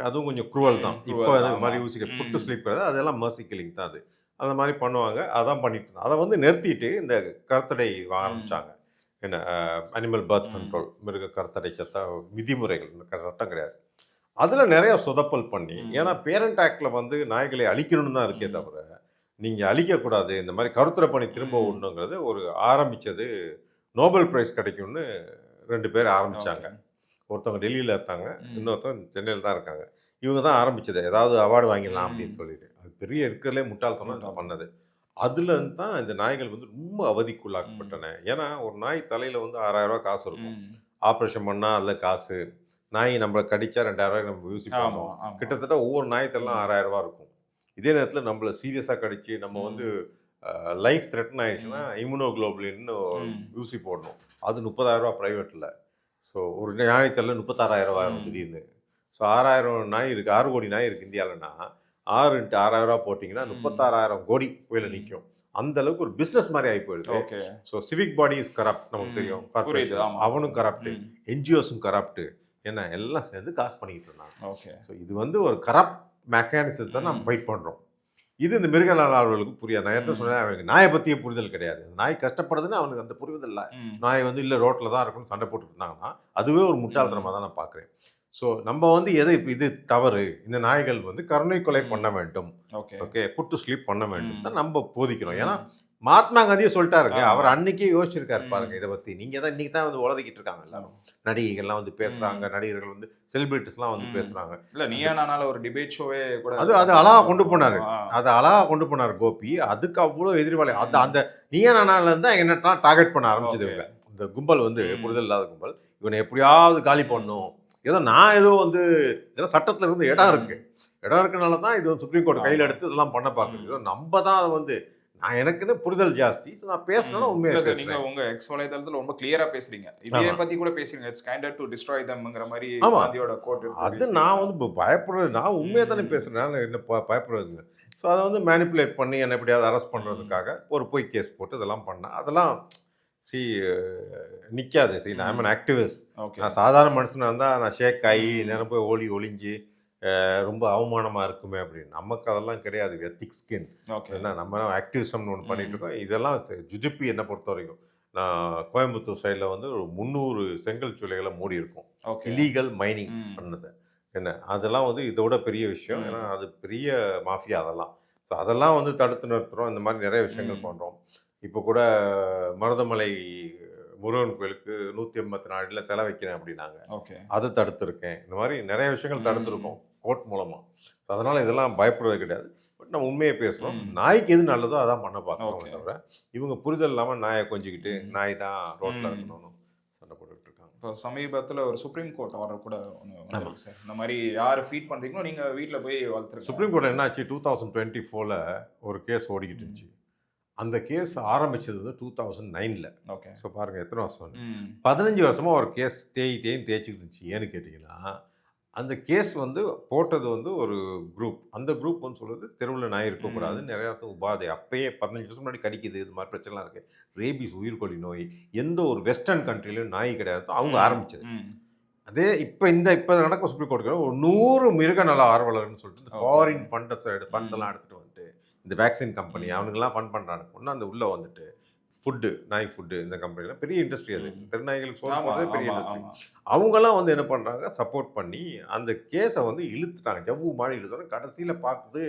அதுவும் கொஞ்சம் குரூவல் தான். இப்போ அது மாதிரி யூசிக்க புட்டு ஸ்லீப் அதெல்லாம் மர்சி கில்லிங் தான். அது அந்த மாதிரி பண்ணுவாங்க. அதான் பண்ணிட்டு இருந்தாங்க. அதை வந்து நிறுத்திட்டு இந்த கருத்தடை ஆரம்பித்தாங்க. என்ன அனிமல் பர்த் கண்ட்ரோல், மிருக கருத்தடை விதிமுறைகள், சட்டம் கிடையாது. அதில் நிறைய சொதப்பல் பண்ணி, ஏன்னா பேரண்ட் ஆக்டில் வந்து நாய்களை அழிக்கணும்னு தான் இருக்கே தவிர நீங்கள் அழிக்கக்கூடாது, இந்த மாதிரி கருத்தடை பண்ணி திரும்ப விடணுங்கிறது ஒரு ஆரம்பித்தது. நோபல் ப்ரைஸ் கிடைக்கும்னு 2 பேர் ஆரம்பித்தாங்க. ஒருத்தவங்க டெல்லியில் இருந்தாங்க, இன்னொருத்தவங்க சென்னையில் தான் இருக்காங்க. இவங்க தான் ஆரம்பித்தது, ஏதாவது அவார்டு வாங்கிடலாம் அப்படின்னு சொல்லிட்டு. அது பெரிய இருக்கிறதுலே முட்டாள்தனம் பண்ணது. அதுலேருந்து தான் இந்த நாய்கள் வந்து ரொம்ப அவதிக்குள்ளாக்கப்பட்டன. ஏன்னா ஒரு நாய் தலையில் வந்து 6000 ரூபா காசு இருக்கும், ஆப்ரேஷன் பண்ணால் அதில் காசு, நாய் நம்மளை கடிச்சா 2000 நம்ம யூசி பண்ணுவோம். கிட்டத்தட்ட ஒவ்வொரு நாய் தலைலாம் 6000 ரூபா இருக்கும். இதே நேரத்தில் நம்மளை சீரியஸாக கடிச்சு நம்ம வந்து லைஃப் த்ரெட்டன் ஆயிடுச்சுன்னா இம்யூனோகுளோபுலின்னு யூசி போடணும். அது 30,000 ரூபா ப்ரைவேட்டில். ஸோ ஒரு நாய்த்தலில் 36,000 ரூபா திடீர்னு. ஸோ 6000 நாய் இருக்குது, 6 கோடி நாய் இருக்குது இந்தியாவில்னா 6 × 6000 ரூபா போட்டிங்கன்னா 36,000 கோடி கோயில நிற்கும். அந்த அளவுக்கு ஒரு பிஸ்னஸ் மாதிரி ஆகி போயிடுது. So civic body is corrupt, நமக்கு தெரியும். கார்பரேஷன் அவனும் கரப்டு, என்ஜிஓஸும் கரப்டு, என்ன எல்லாம் சேர்ந்து காசு பண்ணிக்கிட்டு இருந்தாங்க. ஸோ இது வந்து ஒரு கரப்ட் மெக்கானிசத்தை நம்ம ஃபைட் பண்ணுறோம். இது இந்த மிருக நலாளர்களுக்கு புரியாது. நான் என்ன சொன்னேன், அவனுக்கு நாயை பற்றிய புரிதல் கிடையாது. நாய் கஷ்டப்படுதுன்னு அவனுக்கு அந்த புரிதல் இல்லை. நாய் வந்து இல்லை ரோட்டில் தான் இருக்குன்னு சண்டை போட்டுட்டு இருந்தாங்கன்னா அதுவே ஒரு முட்டாள்தனமாக தான் நான் பார்க்குறேன். ஸோ நம்ம வந்து இது தவறு, இந்த நாய்கள் வந்து கருணை கொலை பண்ண வேண்டும், ஓகே புட் டு ஸ்லீப் பண்ண வேண்டும் தான் நம்ம போதிக்கிறோம். ஏன்னா மகாத்மா காந்தியே சொல்லிட்டாருங்க. அவர் அன்னைக்கே யோசிச்சிருக்காரு பாருங்க இதை பற்றி. நீங்கள் தான் இன்னைக்கு தான் வந்து உலகிக்கிட்டு இருக்காங்க எல்லாரும். நடிகைகள்லாம் வந்து பேசுகிறாங்க, நடிகர்கள் வந்து செலிபிரிட்டிஸ்லாம் வந்து பேசுகிறாங்க. இல்லை நீயா நானால ஒரு டிபேட் ஷோவே கூட அது அழகாக கொண்டு போனார். அதை அழகாக கொண்டு போனார் கோபி. அதுக்கு அவ்வளோ எதிர்வாளி. அந்த நீயா நானால இருந்து என்னட்டா டார்கெட் பண்ண ஆரம்பிச்சது இவங்க. இந்த கும்பல் வந்து புரிதல் இல்லாத கும்பல். இவனை எப்படியாவது காலி பண்ணும். ஏதோ நான் ஏதோ வந்து ஏதோ சட்டத்தில் இருந்து இடம் இருக்குனால தான் இது சுப்ரீம் கோர்ட் கையில் எடுத்து இதெல்லாம் பண்ண பார்க்குது. ஏதோ நம்ம தான் அதை வந்து நான் எனக்கு புரிதல் ஜாஸ்தி. ஸோ நான் பேசணும் உண்மையாக சார். நீங்க உங்க எக்ஸ் வலைதளத்தில் ரொம்ப கிளியரா பேசுறீங்க. இதே பத்தி கூட பேசுறீங்க. இட்ஸ் கைண்டட் டு டிஸ்ட்ராய் தம்ங்கிற மாதிரி காந்தியோட கோட். அது நான் வந்து பயப்படுறது, நான் உண்மையாக தானே பேசுறேன். நான் என்ன பயப்படுறது. ஸோ அதை வந்து மேனிப்புலேட் பண்ணி என்னை எப்படியாவது அரெஸ்ட் பண்ணுறதுக்காக ஒரு பொய் கேஸ் போட்டு இதெல்லாம் பண்ணேன். அதெல்லாம் நிற்காது. நான் அன் ஆக்டிவிஸ்ட். நான் சாதாரண மனுஷனாக இருந்தால் நான் ஷேக் ஆகி நேரம் போய் ஒளிஞ்சு ரொம்ப அவமானமாக இருக்குமே அப்படின்னு. நமக்கு அதெல்லாம் கிடையாது. எத்திக் ஸ்கின் ஏன்னா நம்ம ஆக்டிவிசம்னு ஒன்று பண்ணிட்டு இருக்கோம். இதெல்லாம் ஜுஜிபி என்னை பொறுத்த வரைக்கும் நான் கோயம்புத்தூர் சைடில் வந்து ஒரு 300 செங்கல் சூளைகளை மூடி இருக்கும் இல்லீகல் மைனிங் பண்ணது. என்ன அதெல்லாம் வந்து இதோட பெரிய விஷயம். ஏன்னா அது பெரிய மாஃபியா அதெல்லாம். ஸோ அதெல்லாம் வந்து தடுத்து நிறுத்துகிறோம். இந்த மாதிரி நிறைய விஷயங்கள் பண்ணுறோம். இப்போ கூட மருதமலை முருகன் கோயிலுக்கு 184 அடியில் சிலை வைக்கிறேன் அப்படின்னாங்க. அதை தடுத்துருக்கேன். இந்த மாதிரி நிறைய விஷயங்கள் தடுத்துருக்கோம் கோர்ட் மூலமாக. ஸோ அதனால் இதெல்லாம் பயப்படுறது கிடையாது. பட் நம்ம உண்மையை பேசுகிறோம். நாய்க்கு எது நல்லதோ அதான் பண்ண பார்க்குறோம். தவிர இவங்க புரிதல் இல்லாமல் நாயை கொஞ்சிக்கிட்டு நாய் தான் ரோட்டில் இருக்கணும்னு சண்டை போட்டுக்கிட்டு இருக்காங்க. இப்போ சமீபத்தில் ஒரு சுப்ரீம் கோர்ட் ஆர்டர் கூட ஒன்று சார். இந்த மாதிரி யார் ஃபீட் பண்ணுறீங்களோ நீங்கள் வீட்டில் போய் வளர்த்துருங்க. சுப்ரீம் கோர்ட் என்னாச்சு 2024 ஒரு கேஸ் ஓடிக்கிட்டு இருந்துச்சு. அந்த கேஸ் ஆரம்பிச்சது வந்து 2009. ஸோ பாருங்கள் எத்தனை வருஷம். 15 வருஷமாக ஒரு கேஸ் தேய்ச்சிக்கிட்டு இருந்துச்சு. ஏன்னு கேட்டிங்கன்னா அந்த கேஸ் வந்து போட்டது வந்து ஒரு குரூப். அந்த குரூப் வந்து சொல்லுது தெருவில் நாய் இருக்கக்கூடாது, நிறையா உபாதை. அப்பயே 15 வருஷம் முன்னாடி கடிக்குது, இது மாதிரி பிரச்சனைலாம் இருக்குது. ரேபிஸ் உயிர்கொல்லி நோய் எந்த ஒரு வெஸ்டர்ன் கண்ட்ரிலையும் நாய் கிடையாது. அவங்க ஆரம்பிச்சது. அதே இப்போ நடக்க சுப்ரீம் கோர்ட்டுக்கு ஒரு 100 மிருக நல ஆர்வலர்னு சொல்லிட்டு ஃபாரின் ஃபண்ட்ஸ் எல்லாம் எடுத்துகிட்டு வந்துட்டு இந்த வேக்சின் கம்பெனி அவனுங்கெல்லாம் ஃபண்ட் பண்ணுறாங்க. ஒன்று அந்த உள்ளே வந்துட்டு நாய் ஃபுட்டு இந்த கம்பெனிலாம் பெரிய இண்டஸ்ட்ரி. அது திருநாய்களுக்கு சோறு போடுறதே பெரிய இண்டஸ்ட்ரி. அவங்கெல்லாம் வந்து என்ன பண்ணுறாங்க, சப்போர்ட் பண்ணி அந்த கேஸை வந்து இழுத்துட்டாங்க. ஜவ்வு மாதிரி இழுத்தோன்னா கடைசியில் பார்க்குது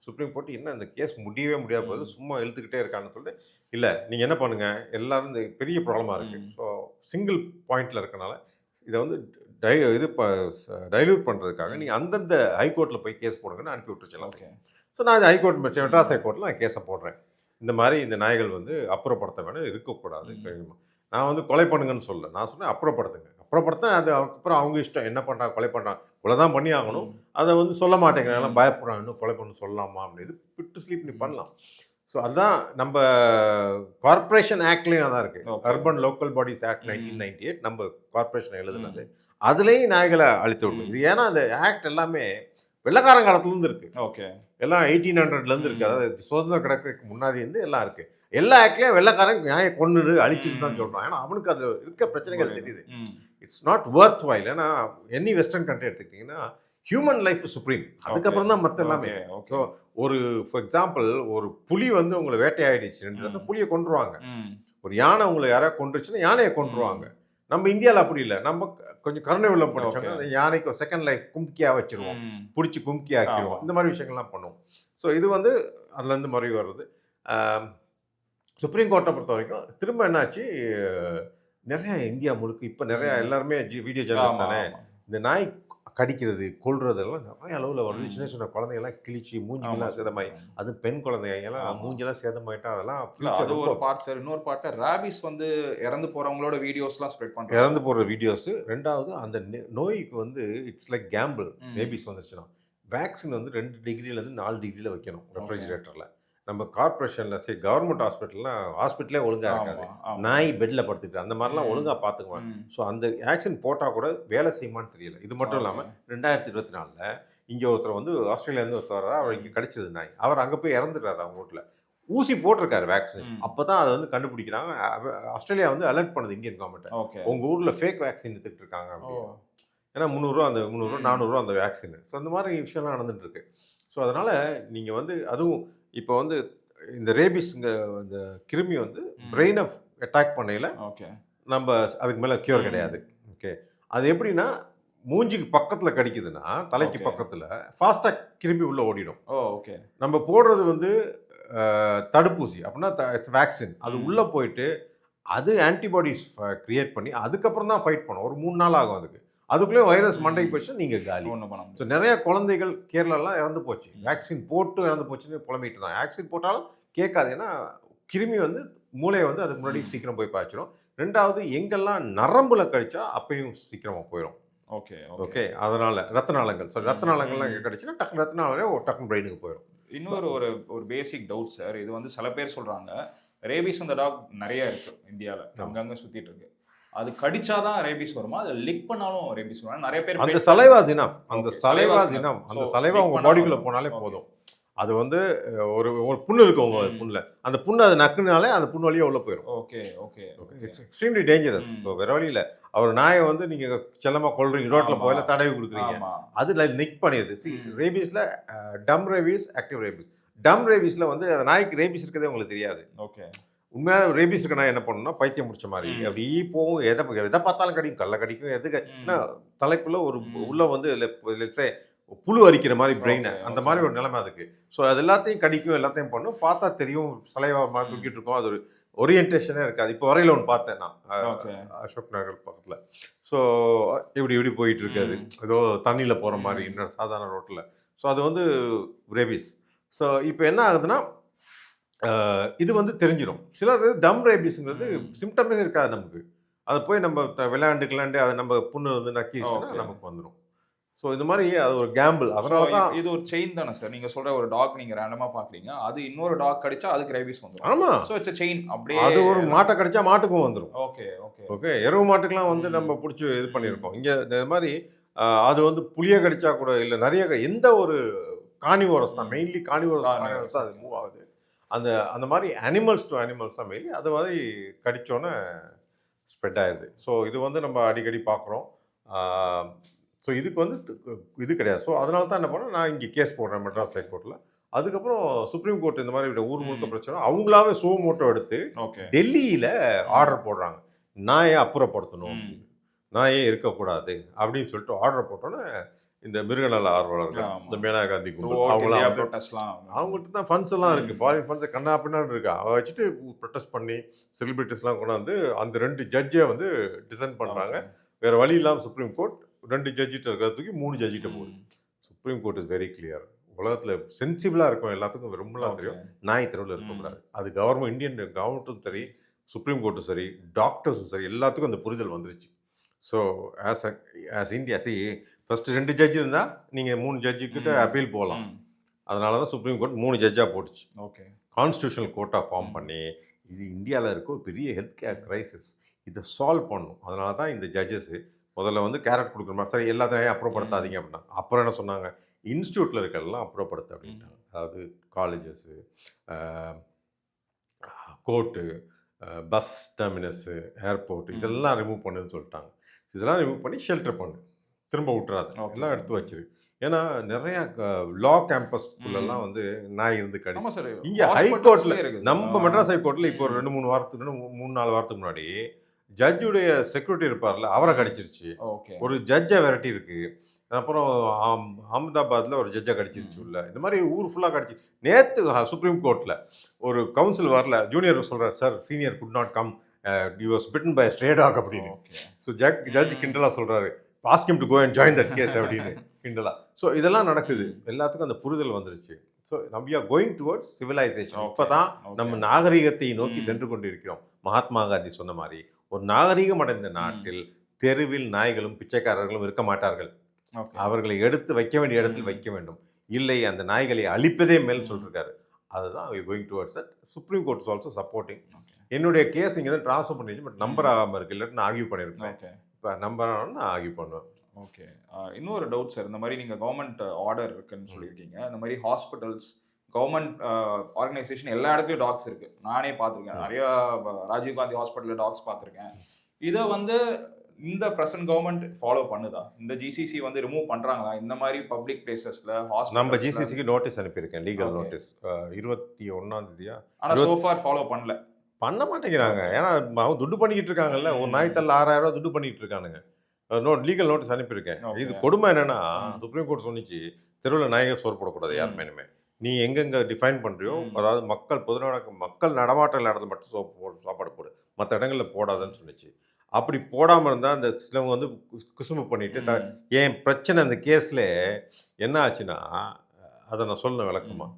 சுப்ரீம் கோர்ட் என்ன இந்த கேஸ் முடியவே முடியாத போது சும்மா இழுத்துக்கிட்டே இருக்கான்னு சொல்லிட்டு இல்லை நீங்கள் என்ன பண்ணுங்கள், எல்லோரும் இந்த பெரிய ப்ராப்ளமாக இருக்குது. ஸோ சிங்கிள் பாயிண்டில் இருக்கனால இதை வந்து டைல்யூட் பண்ணுறதுக்காக நீங்கள் அந்தந்த ஹைகோர்ட்டில் போய் கேஸ் போடுங்கன்னு அனுப்பி விட்டுருச்சலாம். ஸோ நான் ஹைகோர்ட் மெட்ராஸ் ஹைகோர்ட்டில் நான் கேஸை போடுறேன். இந்த மாதிரி இந்த நாய்கள் வந்து அப்புறப்படுத்த வேணும், இருக்கக்கூடாது. நான் வந்து கொலை பண்ணுங்கன்னு சொல்லலை, நான் சொன்னேன் அப்புறப்படுத்த அது அதுக்கப்புறம் அவங்க இஷ்டம் என்ன பண்ணுறாங்க, கொலை தான் பண்ணி ஆகணும். அதை வந்து சொல்ல மாட்டேங்கிறாங்க, பயப்படுறாங்க, இன்னும் கொலை பண்ண சொல்லலாமா அப்படின்னு பிட்டு ஸ்லீப் நீ பண்ணலாம். ஸோ அதுதான் நம்ம கார்பரேஷன் ஆக்ட்லேயும் அதான் இருக்குது. அர்பன் லோக்கல் பாடிஸ் ஆக்ட் 1998 நம்ம கார்பரேஷன் எழுதுனது. அதுலேயும் நாய்களை அழித்து விடணும். இது ஏன்னா அந்த ஆக்ட் எல்லாமே வெள்ளக்காரன் காலத்துலேருந்து இருக்குது. எல்லாம் 1800லேருந்து இருக்குது. அதாவது சுதந்திரம் கிடைக்கிறதுக்கு முன்னாடி இருந்து எல்லாம் இருக்குது. எல்லா ஆக்ட்லேயும் வெள்ளக்காரன் நியாய கொண்டு அழிச்சுட்டு தான் சொல்கிறான். ஏன்னா அவனுக்கு அது இருக்க பிரச்சனைகள் தெரியுது. It's not worth while. ஏன்னா எனி வெஸ்டர்ன் கண்ட்ரி எடுத்துக்கிட்டிங்கன்னா ஹியூமன் லைஃப் சுப்ரீம், அதுக்கப்புறம் தான் மற்ற எல்லாமே. ஸோ ஒரு ஃபார் எக்ஸாம்பிள் ஒரு புலி வந்து உங்களை வேட்டையாடிச்சு, புலியை கொண்டுருவாங்க. ஒரு யானை உங்களை யாராவது கொண்டுருச்சுன்னா யானையை கொண்டுருவாங்க. நம்ம இந்தியாவில் அப்படி இல்லை. நம்ம கொஞ்சம் கருணை உள்ளம் படிச்சோம்னா அந்த யானைக்கு ஒரு செகண்ட் லைஃப் கும்கியாக வச்சுருவோம், பிடிச்சி கும்கி ஆக்கிடுவோம். இந்த மாதிரி விஷயங்கள்லாம் பண்ணுவோம். ஸோ இது வந்து அதுலேருந்து மறுபடி வருது. சுப்ரீம் கோர்ட்டை பொறுத்த வரைக்கும் திரும்ப என்னாச்சு, நிறையா இந்தியா முழுக்க இப்போ நிறையா எல்லாருமே வீடியோ ஜேர்னலிஸ்ட் தானே, இந்த நாய் கடிக்கிறது கொள்றதெல்லாம் நிறைய அளவில் வருது. சின்ன சின்ன குழந்தைங்கலாம் கிழிச்சு மூஞ்சிலாம் சேதமாயி, அது பெண் குழந்தைங்கலாம் மூஞ்செல்லாம் சேதமாயிட்டா அதெல்லாம் ஃபியூச்சர் ஒரு பார்ட் சார். இன்னொரு பார்ட்டை ரேபிஸ் வந்து இறந்து போகிறவங்களோட வீடியோஸ்லாம் ஸ்ப்ரெட் பண்ணுறாங்க. இறந்து போகிற வீடியோஸு. ரெண்டாவது அந்த நோய்க்கு வந்து இட்ஸ் லைக் கேம்பிள். ரேபிஸ் வந்துச்சுன்னா வேக்சின் வந்து 2 டிகிரிலேருந்து 4 டிகிரியில் வைக்கணும் ரெஃப்ரிஜிரேட்டரில். நம்ம கார்பரேஷனில் கவர்மெண்ட் ஹாஸ்பிட்டலே ஒழுங்காக இருக்காது. நாய் பெட்டில் படுத்துக்கிட்டு அந்த மாதிரிலாம் ஒழுங்காக பார்த்துக்குவாங்க. ஸோ அந்த வேக்சின் போட்டால் கூட வேலை செய்யுமான்னு தெரியல. இது மட்டும் இல்லாமல் 2024 இங்கே ஒருத்தர் வந்து ஆஸ்திரேலியாவிலேருந்து ஒருத்தர் அவர் இங்கே கடிச்சது நாய், அவர் அங்கே போய் இறந்துட்டார். அவங்க வீட்டில் ஊசி போட்டிருக்காரு வேக்சினேஷன். அப்போ தான் அதை வந்து கண்டுபிடிக்கிறாங்க. ஆஸ்திரேலியா வந்து அலர்ட் பண்ணுது இந்தியன் கவர்மெண்ட்டை, உங்கள் ஊரில் ஃபேக் வேக்சின் எடுத்துக்கிட்டு இருக்காங்க அப்படின்னு. ஏன்னா 300 ரூபா அந்த 300 ரூபா 400 ரூபா அந்த வேக்சின். ஸோ அந்த மாதிரி விஷயம்லாம் நடந்துகிட்டு இருக்கு. ஸோ ஸோ அதனால் நீங்கள் வந்து அதுவும் இப்போ வந்து இந்த ரேபிஸ்ங்க இந்த கிருமி வந்து பிரெயினை அட்டாக் பண்ணையில் ஓகே நம்ம அதுக்கு மேலே க்யூர் கிடையாது. ஓகே. அது எப்படின்னா மூஞ்சிக்கு பக்கத்தில் கடிக்குதுன்னா தலைக்கு பக்கத்தில் ஃபாஸ்ட்டாக கிருமி உள்ளே ஓடிடும். ஓகே. நம்ம போடுறது வந்து தடுப்பூசி அப்படின்னா வேக்சின் அது உள்ளே போயிட்டு அது ஆன்டிபாடிஸ் கிரியேட் பண்ணி அதுக்கப்புறம் தான் ஃபைட் பண்ணும். ஒரு 3 நாள் ஆகும் அதுக்கு. அதுக்குள்ளே வைரஸ் மண்டைக்கு போச்சுன்னா நீங்கள் காலி. ஸோ நிறைய குழந்தைகள் கேரளாலாம் இறந்து போச்சு. வேக்சின் போட்டு இறந்து போச்சுன்னு புலம்பிட்டு தான். வேக்சின் போட்டாலும் கேட்காது. ஏன்னா கிருமி வந்து மூளையை வந்து அதுக்கு முன்னாடி சீக்கிரம் போய் பாய்ச்சிடும். 2வது எங்கெல்லாம் நரம்புல கடிச்சா அப்பயும் சீக்கிரமாக போயிடும். Okay okay. அதனால ரத்த நாளங்கள் ரத்த நாளங்கள்லாம் இங்கே கடிச்சுன்னா டக்குனு ரத்த நாளே டக்குனு பிரெயினுக்கு போயிடும். இன்னொரு ஒரு பேசிக் டவுட் சார். இது வந்து சில பேர் சொல்கிறாங்க ரேபிஸ் அந்த டாக் நிறைய இருக்கு இந்தியாவில், அங்கங்கே சுற்றிட்டு இருக்கு. அது கடிச்சாதான் ரேபிஸ் வருமா, அது லிக் பண்ணாலும் ரேபிஸ் வருமா? நிறைய பேர் அந்த சலைவாஸ் இனஃப், அந்த சலைவாஸ் இனஃப், அந்த சலைவா உங்க பாடிக்குள்ள போனாலே போதும். அது வந்து ஒரு புண்ணு இருக்கு உங்க புண்ணுல, அந்த புண்ணு அது நக்குனாலே அந்த புண்ணு வழியா உள்ள போயிடும். Okay okay okay. It's extremely dangerous. So வேற வழியில் அவர் நாயை வந்து நீங்க செல்லமா கொள்றீங்க, ரோட்ல போயில தடவி கொடுக்குறீங்க, அது நிக் பண்ணிடுது. சி ரேபிஸ்ல டம் ரேபிஸ், ஆக்டிவ் ரேபிஸ். டம் ரேபிஸ்ல வந்து அந்த நாய்க்கு ரேபிஸ் இருக்கிறதே உங்களுக்கு தெரியாது. ஓகே. உண்மையாக ரேபிஸ் இருக்க நாய் என்ன பண்ணணும்னா பைத்தியம் முடிச்ச மாதிரி அப்படி போகும், எதை பார்த்தாலும் கடிக்கும், கல்ல கடிக்கும், எதுக்கு தலைக்குள்ள ஒரு உள்ள வந்து புழு அரிக்கிற மாதிரி பிரெயினை, அந்த மாதிரி ஒரு நிலைமை அதுக்கு. ஸோ அது எல்லாத்தையும் கடிக்கும், எல்லாத்தையும் பண்ணும். பார்த்தா தெரியும் சலைவா மாதிரி தூக்கிட்டு இருக்கோம். அது ஒரு ஓரியன்டேஷனே இருக்காது. இப்போ வரையில் ஒன்று பார்த்தேன் நான் அசோக் நகர் பக்கத்தில். ஸோ இப்படி போயிட்டு இருக்காது, ஏதோ தண்ணியில் போகிற மாதிரி இன்னொரு சாதாரண ரோட்டில். ஸோ அது வந்து ரேபிஸ். ஸோ இப்போ என்ன ஆகுதுன்னா இது வந்து தெரிஞ்சிடும். சிலர் டம் ரேபிஸ்ங்கிறது சிம்டமே இருக்காது நமக்கு. அதை போய் நம்ம விளையாண்டு அதை நம்ம புண்ணு வந்து நக்கிச்சுன்னா நமக்கு வந்துடும். ஸோ இந்த மாதிரி அது ஒரு கேம்பிள். அதனால தான் இது ஒரு செயின் தானே சார். நீங்கள் சொல்கிற ஒரு டாக் நீங்கள் ரேண்டமாக பார்க்குறீங்க, அது இன்னொரு டாக் கடிச்சா அதுக்கு ரேபிஸ் வந்துடும். ஆமாம். So it's chain. அப்படியே அது ஒரு மாட்டை கடிச்சா மாட்டுக்கும் வந்துடும். Okay okay okay. எருவு மாட்டுக்கெலாம் வந்து நம்ம பிடிச்சி இது பண்ணியிருக்கோம். இங்கே இந்த மாதிரி அது வந்து புளியை கடிச்சா கூட இல்லை, நிறைய எந்த ஒரு கார்னிவோரஸ் தான், மெயின்லி கார்னிவோரஸ் தான் அது மூவ் ஆகுது. அந்த மாதிரி அனிமல்ஸ் டு அனிமல்ஸ் தான் மெயின்லி. அது மாதிரி கடித்தோன்னே ஸ்ப்ரெட் ஆயிடுது. ஸோ இது வந்து நம்ம அடிக்கடி பார்க்குறோம். ஸோ இதுக்கு வந்து இது கிடையாது. ஸோ அதனால தான் என்ன பண்ணேன், நான் இங்கே கேஸ் போடுறேன் மெட்ராஸ் ஹைகோர்ட்டில். அதுக்கப்புறம் சுப்ரீம் கோர்ட் இந்த மாதிரி ஊர் முழுக்க பிரச்சனை, அவங்களாவே மோட்டோ எடுத்து டெல்லியில் ஆர்டர் போடுறாங்க, நாயை அப்புறப்படுத்தணும், நாயே இருக்கக்கூடாது அப்படின்னு சொல்லிட்டு ஆர்டர் போட்டோன்னே இந்த மிருகநல ஆர்வலர்கள், இந்த மேனா காந்தி கும்பல், அவங்கள்ட்ட தான் ஃபண்ட்ஸ் எல்லாம் இருக்குது, ஃபாரின் ஃபண்ட்ஸ் கண்ணா பின்னாடி இருக்கு. அவ வச்சுட்டு ப்ரொட்டஸ்ட் பண்ணி செலிபிரிட்டிஸ்லாம் கொண்டாந்து அந்த 2 ஜட்ஜை வந்து டிசைன் பண்ணுறாங்க. வேறு வழி இல்லாமல் சுப்ரீம் கோர்ட் 2 ஜட்ஜிட்ட இருக்கிறதுக்கு 3 ஜட்ஜிட்ட போகுது. Supreme court is very clear. உலகத்தில் சென்சிபிளாக இருக்கும், எல்லாத்துக்கும் ரொம்பலாம் தெரியும், நாய் தெருவில் இருக்கக்கூடாது. அது கவர்மெண்ட், இந்தியன் கவர்மெண்ட்டும் சரி, சுப்ரீம் கோர்ட்டும் சரி, டாக்டர்ஸும் சரி, எல்லாத்துக்கும் அந்த புரிதல் வந்துருச்சு. So as India first 2 judge இருந்தால் நீங்கள் 3 ஜட்ஜுக்கிட்ட அப்பீல் போகலாம். அதனால தான் சுப்ரீம் கோர்ட் 3 ஜட்ஜாக போட்டுச்சு. ஓகே. கான்ஸ்டியூஷனல் கோர்ட்டாக ஃபார்ம் பண்ணி இது இந்தியாவில் இருக்க ஒரு பெரிய ஹெல்த் கேர் கிரைசிஸ், இதை சால்வ் பண்ணணும். அதனால தான் இந்த ஜட்ஜஸ்ஸு முதல்ல வந்து கேரட் கொடுக்குற மாதிரி, சரி எல்லாத்தையும் அப்புறப்படுத்தாதீங்க அப்படின்னா, அப்புறம் என்ன சொன்னாங்க, இன்ஸ்டியூட்டில் இருக்கிறதெல்லாம் அப்புறப்படுத்த அப்படின்ட்டாங்க. அதாவது காலேஜஸ்ஸு, கோர்ட்டு, பஸ் டெர்மினஸ்ஸு, ஏர்போர்ட், இதெல்லாம் ரிமூவ் பண்ணுன்னு சொல்லிட்டாங்க. இதெல்லாம் ரிமூவ் பண்ணி ஷெல்டர் பண்ணு, திரும்ப விட்டுறாது, எல்லாம் எடுத்து வச்சிரு. ஏன்னா நிறையா லா கேம்பஸ்குள்ளெல்லாம் வந்து நாய் இருந்து கடிச்சு. இங்கே ஹைகோர்ட்டில், நம்ம மெட்ராஸ் ஹைகோர்ட்டில் இப்போ ஒரு 2-3 வாரத்துக்கு 3-4 வாரத்துக்கு முன்னாடி ஜட்ஜுடைய செக்யூரிட்டி இருப்பார்ல, அவரை கடிச்சிருச்சு. ஒரு ஜட்ஜை விரட்டி இருக்கு. அப்புறம் அஹமதாபாத்தில் ஒரு ஜட்ஜை கடிச்சிருச்சு உள்ள. இந்த மாதிரி ஊர் ஃபுல்லாக கடிச்சு. நேற்று சுப்ரீம் கோர்ட்டில் ஒரு கவுன்சில் வரல, ஜூனியர் சொல்கிறார், sir senior good not come, you was bitten by stray dog அப்படின்னு. ஸோ ஜட்ஜ் கிண்டலாக சொல்கிறாரு, ask him to go and join that case அப்படின்னு கிண்டலா. ஸோ இதெல்லாம் நடக்குது, எல்லாத்துக்கும் அந்த புரிதல் வந்துருச்சு. So we are going towards civilization. இப்போ தான் நம்ம நாகரிகத்தை நோக்கி சென்று கொண்டு இருக்கிறோம். மகாத்மா காந்தி சொன்ன மாதிரி ஒரு நாகரிகம் அடைந்த நாட்டில் தெருவில் நாய்களும் பிச்சைக்காரர்களும் இருக்க மாட்டார்கள். அவர்களை எடுத்து வைக்க வேண்டிய இடத்தில் வைக்க வேண்டும், இல்லை அந்த நாய்களை அழிப்பதே மேல் சொல்லிருக்காரு. அதுதான் we going towards that. Supreme court is also supporting. என்னுடைய கேஸ் இங்கே தான் ட்ரான்ஸ்ஃபர் பண்ணிடுச்சு, பட் நம்பர் ஆகாமல் இருக்கு, இல்லாட்டி நான் ஆர்கியூ பண்ணியிருக்கேன். இப்போ நம்பர் ஆனாலும் நான் ஆர்கியூ பண்ணுவேன். ஓகே. இன்னொரு டவுட் சார், இந்த மாதிரி நீங்கள் கவர்மெண்ட் ஆர்டர் இருக்குன்னு சொல்லியிருக்கீங்க, இந்த மாதிரி ஹாஸ்பிட்டல்ஸ், கவர்மெண்ட் ஆர்கனைசேஷன் எல்லா இடத்துலையும் டாக்ஸ் இருக்குது. நானே பார்த்துருக்கேன், நிறையா ராஜீவ்காந்தி ஹாஸ்பிட்டலில் டாக்ஸ் பார்த்துருக்கேன். இதை வந்து இந்த பிரசன்ட் கவர்மெண்ட் ஃபாலோ பண்ணுதா? இந்த ஜிசிசி வந்து ரிமூவ் பண்றாங்களா? இந்த மாதிரி பப்ளிக் பிளேசஸ்ல நம்ம ஹாஸ்பிட்டல்ஸ்ல? ஜிசிசிக்கு நோட்டீஸ் அனுப்பியிருக்கேன், லீகல் நோட்டீஸ். 21ஆம் தேதியா? ஆனா சோ ஃபார் ஃபாலோ பண்ணல. பண்ண மாட்டேங்கிறாங்க. ஏன்னா அவங்க துட்டு பண்ணிக்கிட்டு இருக்காங்கல்ல. ஒரு நாய் தள்ள ரூ. 6000 துட்டு பண்ணிக்கிட்டு இருக்கானுங்க. லீகல் நோட்டீஸ் அனுப்பியிருக்கேன். இது கொடுமை என்னன்னா, சுப்ரீம் கோர்ட் சொன்னிச்சு, தெருவில் நாய்கள் சோறு போடக்கூடாது யாருமே இனிமே. நீ எங்கெங்க டிஃபைன் பண்றியோ, அதாவது மக்கள் நடமாட்டம் இடத்துல மட்டும் சாப்பாடு போடு, மற்ற இடங்கள்ல போடாதுன்னு சொன்னிச்சு. அப்படி போடாமல் இருந்தால் அந்த சிலவங்க வந்து குசும்பு பண்ணிட்டு என் பிரச்சனை அந்த கேஸில் என்ன ஆச்சுன்னா, அதை நான் சொல்லணும் விளக்கமா.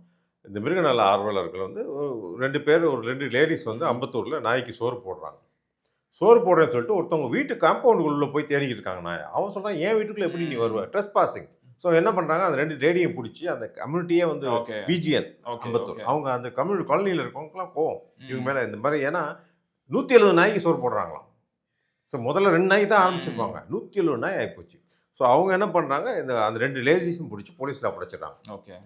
இந்த மிருகநல ஆர்வலர்கள் வந்து ஒரு 2 லேடிஸ் வந்து அம்பத்தூரில் நாய்க்கு சோறு போடுறாங்க. சோறு போடுறேன்னு சொல்லிட்டு ஒருத்தவங்க வீட்டு காம்பவுண்டுக்குள்ளே போய் தேடிக்கிட்டு இருக்காங்க நாய். அவன் சொல்கிறான், என் வீட்டுக்குள்ளே எப்படி நீ வருவ? Dress passing. ஸோ என்ன பண்ணுறாங்க, அந்த 2 லேடியை பிடிச்சி அந்த கம்யூனிட்டியே வந்து பிஜிஎன் அம்பத்தூர், அவங்க அந்த கம்யூனிட்டி காலனியில் இருக்கவங்கலாம் கோவம் இவங்க மேலே. இந்த மாதிரி ஏன்னா 170 நாய்க்கு சோறு போடுறாங்களாம். ஸோ முதல்ல 2 நாய் தான் ஆரம்பிச்சிருப்பாங்க, 170 நாய் ஆகிப்போச்சு. ஸோ அவங்க என்ன பண்ணுறாங்க, அந்த 2 லேடிஸும் பிடிச்சி போலீஸில் ஒப்படைச்சிடுறாங்க. ஓகே.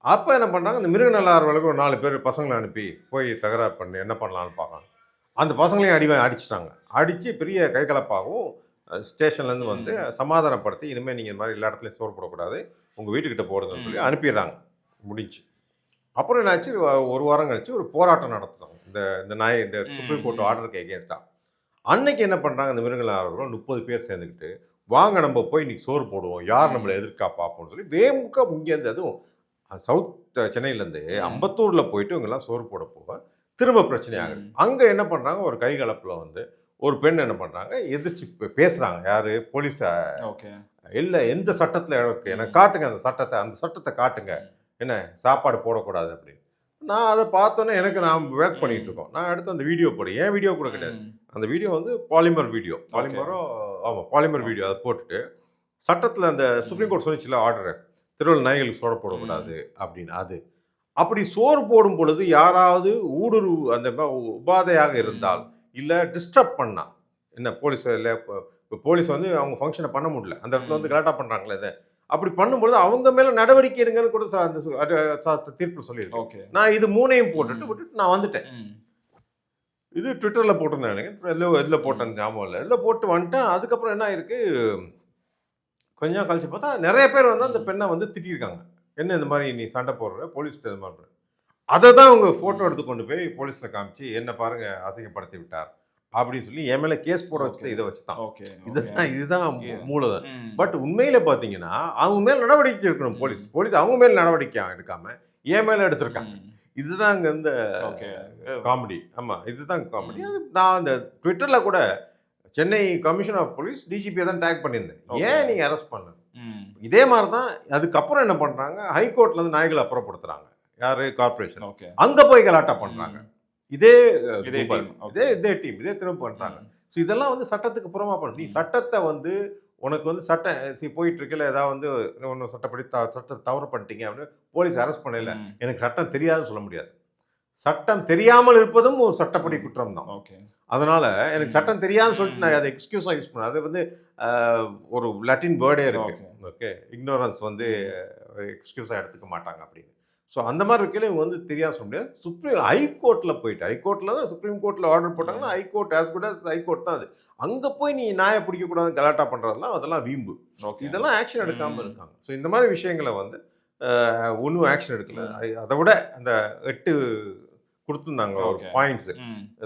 அப்போ என்ன பண்ணுறாங்க, இந்த மிருகநல ஆர்வலர்கள் ஒரு 4 பேர் பசங்களை அனுப்பி போய் தகராறு பண்ணி என்ன பண்ணலான்னு பார்க்கலாம். அந்த பசங்களையும் அடிச்சிட்டாங்க. அடித்து பெரிய கைகலப்பாகவும் ஸ்டேஷன்லேருந்து வந்து சமாதானப்படுத்தி, இனிமேல் நீங்கள் இந்த மாதிரி எல்லா இடத்துலையும் சோறு போடக்கூடாது, உங்கள் வீட்டுக்கிட்ட போடுங்கன்னு சொல்லி அனுப்பிடுறாங்க. முடிஞ்சு. அப்புறம் என்னாச்சு, ஒரு வாரம் கழிச்சு ஒரு போராட்டம் நடத்துகிறாங்க இந்த சுப்ரீம் கோர்ட் ஆர்டருக்கு எகேன்ஸ்டாக. அன்னைக்கு என்ன பண்ணுறாங்க, இந்த மிருகநல ஆர்வலர்கள் 30 பேர் சேர்ந்துக்கிட்டு, வாங்க நம்ம போய் இன்னைக்கு சோறு போடுவோம், யார் நம்மளை எதிர்க்கா பார்ப்போம்னு சொல்லி வேமுக்கா இங்கேருந்து, அதுவும் சவுத் சென்னையிலேருந்து அம்பத்தூரில் போயிட்டு இவங்கெல்லாம் சோறு போட போக திரும்ப பிரச்சனை ஆகுது. அங்கே என்ன பண்ணுறாங்க, ஒரு கைகலப்பில் வந்து ஒரு பெண் என்ன பண்ணுறாங்க, எதிர்த்து பேசுகிறாங்க. யார்? போலீஸ். இல்லை, எந்த சட்டத்தில் எனக்கு காட்டுங்க அந்த சட்டத்தை காட்டுங்க, என்ன சாப்பாடு போடக்கூடாது அப்படின்னு. நான் அதை பார்த்தோன்னே எனக்கு நான் வேக் பண்ணிகிட்டு இருக்கோம். நான் அடுத்து அந்த வீடியோ ஏன் வீடியோ கூட கிடையாது, அந்த வீடியோ வந்து பாலிமர் வீடியோ அதை போட்டுட்டு சட்டத்தில் அந்த சுப்ரீம் கோர்ட் சொல்லிச்சுல ஆர்டரு, திருவள்ளுவர் நாய்களுக்கு சோறு போடக்கூடாது அப்படின்னு. அப்படி சோறு போடும் பொழுது யாராவது ஊடுருவு அந்த உபாதையாக இருந்தால், இல்லை டிஸ்டர்ப் பண்ணா, என்ன போலீஸ் இல்லை, இப்போ போலீஸ் வந்து அவங்க ஃபங்க்ஷனை பண்ண முடியல, அந்த இடத்துல வந்து கலாட்டா பண்ணுறாங்களே, இதை அப்படி பண்ணும்பொழுது அவங்க மேலே நடவடிக்கை எடுங்கன்னு கூட அந்த தீர்ப்பு சொல்லியிருக்கேன். நான் இது 3ஐயும் விட்டுட்டு நான் வந்துட்டேன். இது ட்விட்டரில் போட்டிருந்தேன், இதில் போட்டேன் ஞாபகம் இல்லை, இதில் போட்டு வந்துட்டேன். அதுக்கப்புறம் என்ன ஆயிருக்கு, கொஞ்சம் கழிச்சு பார்த்தா நிறைய பேர் வந்து அந்த பெண்ணை வந்து திட்டிருக்காங்க. என்ன இந்த மாதிரி நீ சண்டை போடுற, போலீஸ்கிட்ட இது மாதிரி. அதை தான் அவங்க ஃபோட்டோ எடுத்து கொண்டு போய் போலீஸில் காமிச்சு, என்ன பாருங்க அசிங்கப்படுத்தி விட்டார் அப்படின்னு சொல்லி என் மேலே கேஸ் போட வச்சது இதை வச்சு தான். இதுதான் மூலதன். பட் உண்மையில பார்த்தீங்கன்னா அவங்க மேலே நடவடிக்கை எடுக்கணும் போலீஸ் அவங்க மேலே நடவடிக்கை எடுக்காம என் மேலே எடுத்திருக்காங்க. இதுதான் அங்கே இந்த காமெடி. ஆமாம், இதுதான் காமெடி. அது நான் அந்த ட்விட்டரில் கூட சென்னை கமிஷனர் ஆஃப் போலீஸ் டிஜிபியை தான் டேக் பண்ணியிருந்தேன், ஏன் நீங்கள் அரெஸ்ட் பண்ண. இதே மாதிரி தான் அதுக்கப்புறம் என்ன பண்ணுறாங்க, ஹைகோர்ட்லேருந்து நாய்களை அப்புறப்படுத்துகிறாங்க. யார்? கார்பரேஷன். அங்கே போய் கலாட்டா பண்ணுறாங்க. இதே டீம் இதே திரும்ப பண்ணுறாங்க. ஸோ இதெல்லாம் வந்து சட்டத்துக்கு புறமா பண்ணுது. நீ சட்டத்தை வந்து உனக்கு வந்து சட்டம் போயிட்டு இருக்கல, ஏதாவது வந்து ஒன்று சட்டப்படி சட்டத்தை தவறு பண்ணிட்டீங்க அப்படின்னு போலீஸ் அரெஸ்ட் பண்ணல, எனக்கு சட்டம் தெரியாதுன்னு சொல்ல முடியாது. சட்டம் தெரியாமல் இருப்பதும் ஒரு சட்டப்படி குற்றம் தான். அதனால எனக்கு சட்டம் தெரியாதுன்னு சொல்லிட்டு நான் அதை எக்ஸ்கியூஸாக யூஸ் பண்ணேன். அது வந்து ஒரு லட்டின் வேர்டே இருக்கு. ஓகே, இக்னோரன்ஸ் வந்து எக்ஸ்கியூஸாக எடுத்துக்க மாட்டாங்க அப்படின்னு. ஸோ அந்த மாதிரி இருக்கையில் இவங்க வந்து தெரியாது சொல்ல முடியாது. ஹைகோர்ட்டில் போயிட்டு, ஹைகோர்ட்டில் தான் சுப்ரீம் கோர்ட்டில் ஆர்டர் போட்டாங்கன்னா high court as good as high court தான் அது. அங்கே போய் நீ நாயை பிடிக்கக்கூடாது கலாட்டா பண்ணுறதுலாம் அதெல்லாம் வீம்பு. இதெல்லாம் ஆக்ஷன் எடுக்காமல் இருக்காங்க. ஸோ இந்த மாதிரி விஷயங்களை வந்து ஒன்றும் ஆக்ஷன் எடுக்கல. அதை விட அந்த 8 கொடுத்துருந்தாங்க ஒரு பாயிண்ட்ஸு.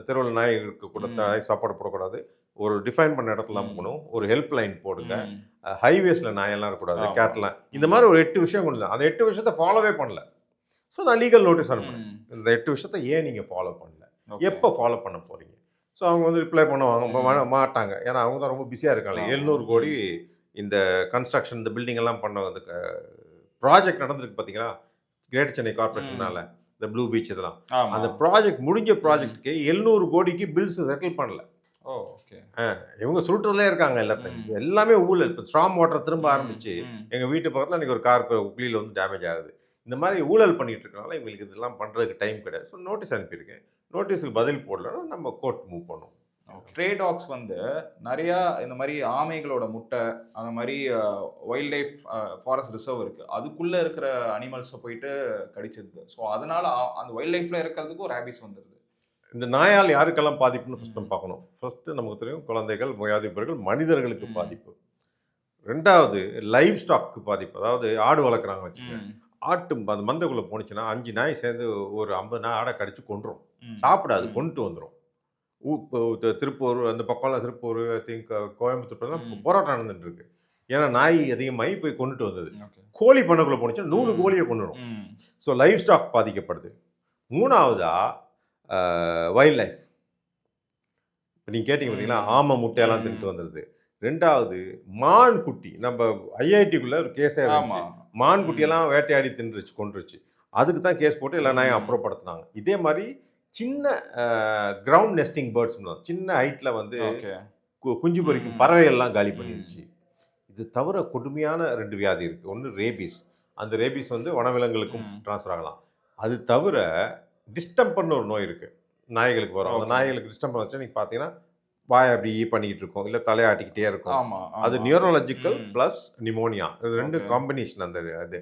தெருவில் நாய் இருக்கக்கூட, நாய் சாப்பாடு போடக்கூடாது, ஒரு டிஃபைன் பண்ண இடத்துல போகணும், ஒரு ஹெல்ப் லைன் போடுங்க, ஹைவேஸில் நாயெல்லாம் இருக்கக்கூடாது, கேட்லாம், இந்த மாதிரி ஒரு 8 விஷயம் கொண்டு. அந்த 8 விஷயத்தை ஃபாலோவே பண்ணல. ஸோ நான் லீகல் நோட்டீஸ் அனுப்புனேன், இந்த 8 விஷயத்தை ஏன் நீங்கள் ஃபாலோ பண்ணல, எப்போ ஃபாலோ பண்ண போகிறீங்க. ஸோ அவங்க வந்து ரிப்ளை பண்ணுவாங்க மாட்டாங்க, ஏன்னா அவங்க தான் ரொம்ப பிஸியாக இருக்காங்க. 700 கோடி இந்த கன்ஸ்ட்ரக்ஷன், இந்த பில்டிங் எல்லாம் பண்ண ப்ராஜெக்ட் நடந்திருக்கு பார்த்தீங்களா, கிரேட்டர் சென்னை கார்பரேஷனால, இந்த ப்ளூ பீச் இதெல்லாம். அந்த ப்ராஜெக்ட் முடிஞ்ச ப்ராஜெக்ட்டுக்கு 700 கோடிக்கு பில்ஸ் செட்டில் பண்ணல. இவங்க சுருட்டுறதுலே இருக்காங்க எல்லாத்தையும். எல்லாமே ஊழல். இப்போ ஸ்ட்ராங் வாட்டர் திரும்ப ஆரம்பிச்சு எங்கள் வீட்டு பக்கத்தில் இன்றைக்கி ஒரு கார் உக்லியில் வந்து டேமேஜ் ஆகுது. இந்த மாதிரி ஊழல் பண்ணிட்டு இருக்கனால இவங்களுக்கு இதெல்லாம் பண்ணுறதுக்கு டைம் கிடையாது. ஸோ நோட்டீஸ் அனுப்பியிருக்கேன். நோட்டீஸுக்கு பதில் போடலன்னா நம்ம கோர்ட் மூவ் பண்ணுவோம். ட்ரே டாக்ஸ் வந்து நிறையா இந்த மாதிரி ஆமைகளோட முட்டை, அந்த மாதிரி வைல்ட் லைஃப் ஃபாரஸ்ட் ரிசர்வ் இருக்குது, அதுக்குள்ளே இருக்கிற அனிமல்ஸை போயிட்டு கடிச்சிருது. ஸோ அதனால் அந்த வைல்ட் லைஃப்பில் இருக்கிறதுக்கும் ரேபிஸ் வந்துடுது. இந்த நாயால் யாருக்கெல்லாம் பாதிப்புன்னு ஃபர்ஸ்ட் நம்ம பார்க்கணும். ஃபர்ஸ்ட் நமக்கு தெரியும் குழந்தைகள், வயோதிபர்கள், மனிதர்களுக்கு பாதிப்பு. 2வது லைவ் ஸ்டாக்கு பாதிப்பு. அதாவது ஆடு வளர்க்குறாங்க வச்சுக்கோங்க. ஆட்டு அந்த மந்தைக்குள்ளே போணுச்சுன்னா 5 நாய் சேர்ந்து ஒரு 50 நாய் ஆடை கடிச்சு கொன்றும். சாப்பிடாது, கொண்டுட்டு வந்துடும். திருப்பூர் அந்த பக்கம்லாம் திருப்பூர் ஐ திங்க் கோயம்புத்தூர்லாம் போராட்டம் நடந்துட்டு இருக்கு. ஏன்னா நாய் அதிகமாகி போய் கொண்டுட்டு வந்தது. கோழி பண்ணைக்குள்ளே போணுச்சுன்னா 100 கோழியை கொண்டுடும். ஸோ லைவ் ஸ்டாக் பாதிக்கப்படுது. 3வதா வைல்ட் லைஃப். இப்போ நீங்கள் கேட்டிங்க பார்த்தீங்களா, ஆமை முட்டையெல்லாம் தின்ட்டு வந்துடுது. 2வது மான் குட்டி. நம்ம ஐஐடிக்குள்ளே ஒரு கேஸே இருந்துச்சு. மான் குட்டியெல்லாம் வேட்டையாடி தின்றுச்சு, கொன்றுச்சு. அதுக்கு தான் கேஸ் போட்டு எல்லா நாயும் அப்புறப்படுத்தினாங்க. இதே மாதிரி சின்ன கிரவுண்ட் நெஸ்டிங் பேர்ட்ஸ், சின்ன ஹைட்டில் வந்து குஞ்சு பொரிக்கும் பறவைகள்லாம் காலி பண்ணிடுச்சு. இது தவிர கொடுமையான 2 வியாதி இருக்குது. ஒன்று ரேபீஸ். அந்த ரேபீஸ் வந்து வனவிலங்குகளுக்கும் ட்ரான்ஸ்ஃபர் ஆகலாம். அது தவிர டிஸ்டம்பர்னு ஒரு நோய் இருக்குது, நாய்களுக்கு வரும். அந்த நாய்களுக்கு டிஸ்டம்பர் வச்சா நீங்கள் பார்த்தீங்கன்னா வாய் அப்படி பண்ணிக்கிட்டு இருக்கும், இல்லை தலையாட்டிக்கிட்டே இருக்கும். அது நியூரலாஜிக்கல் ப்ளஸ் நிமோனியா, இது 2 காம்பினேஷன். அந்த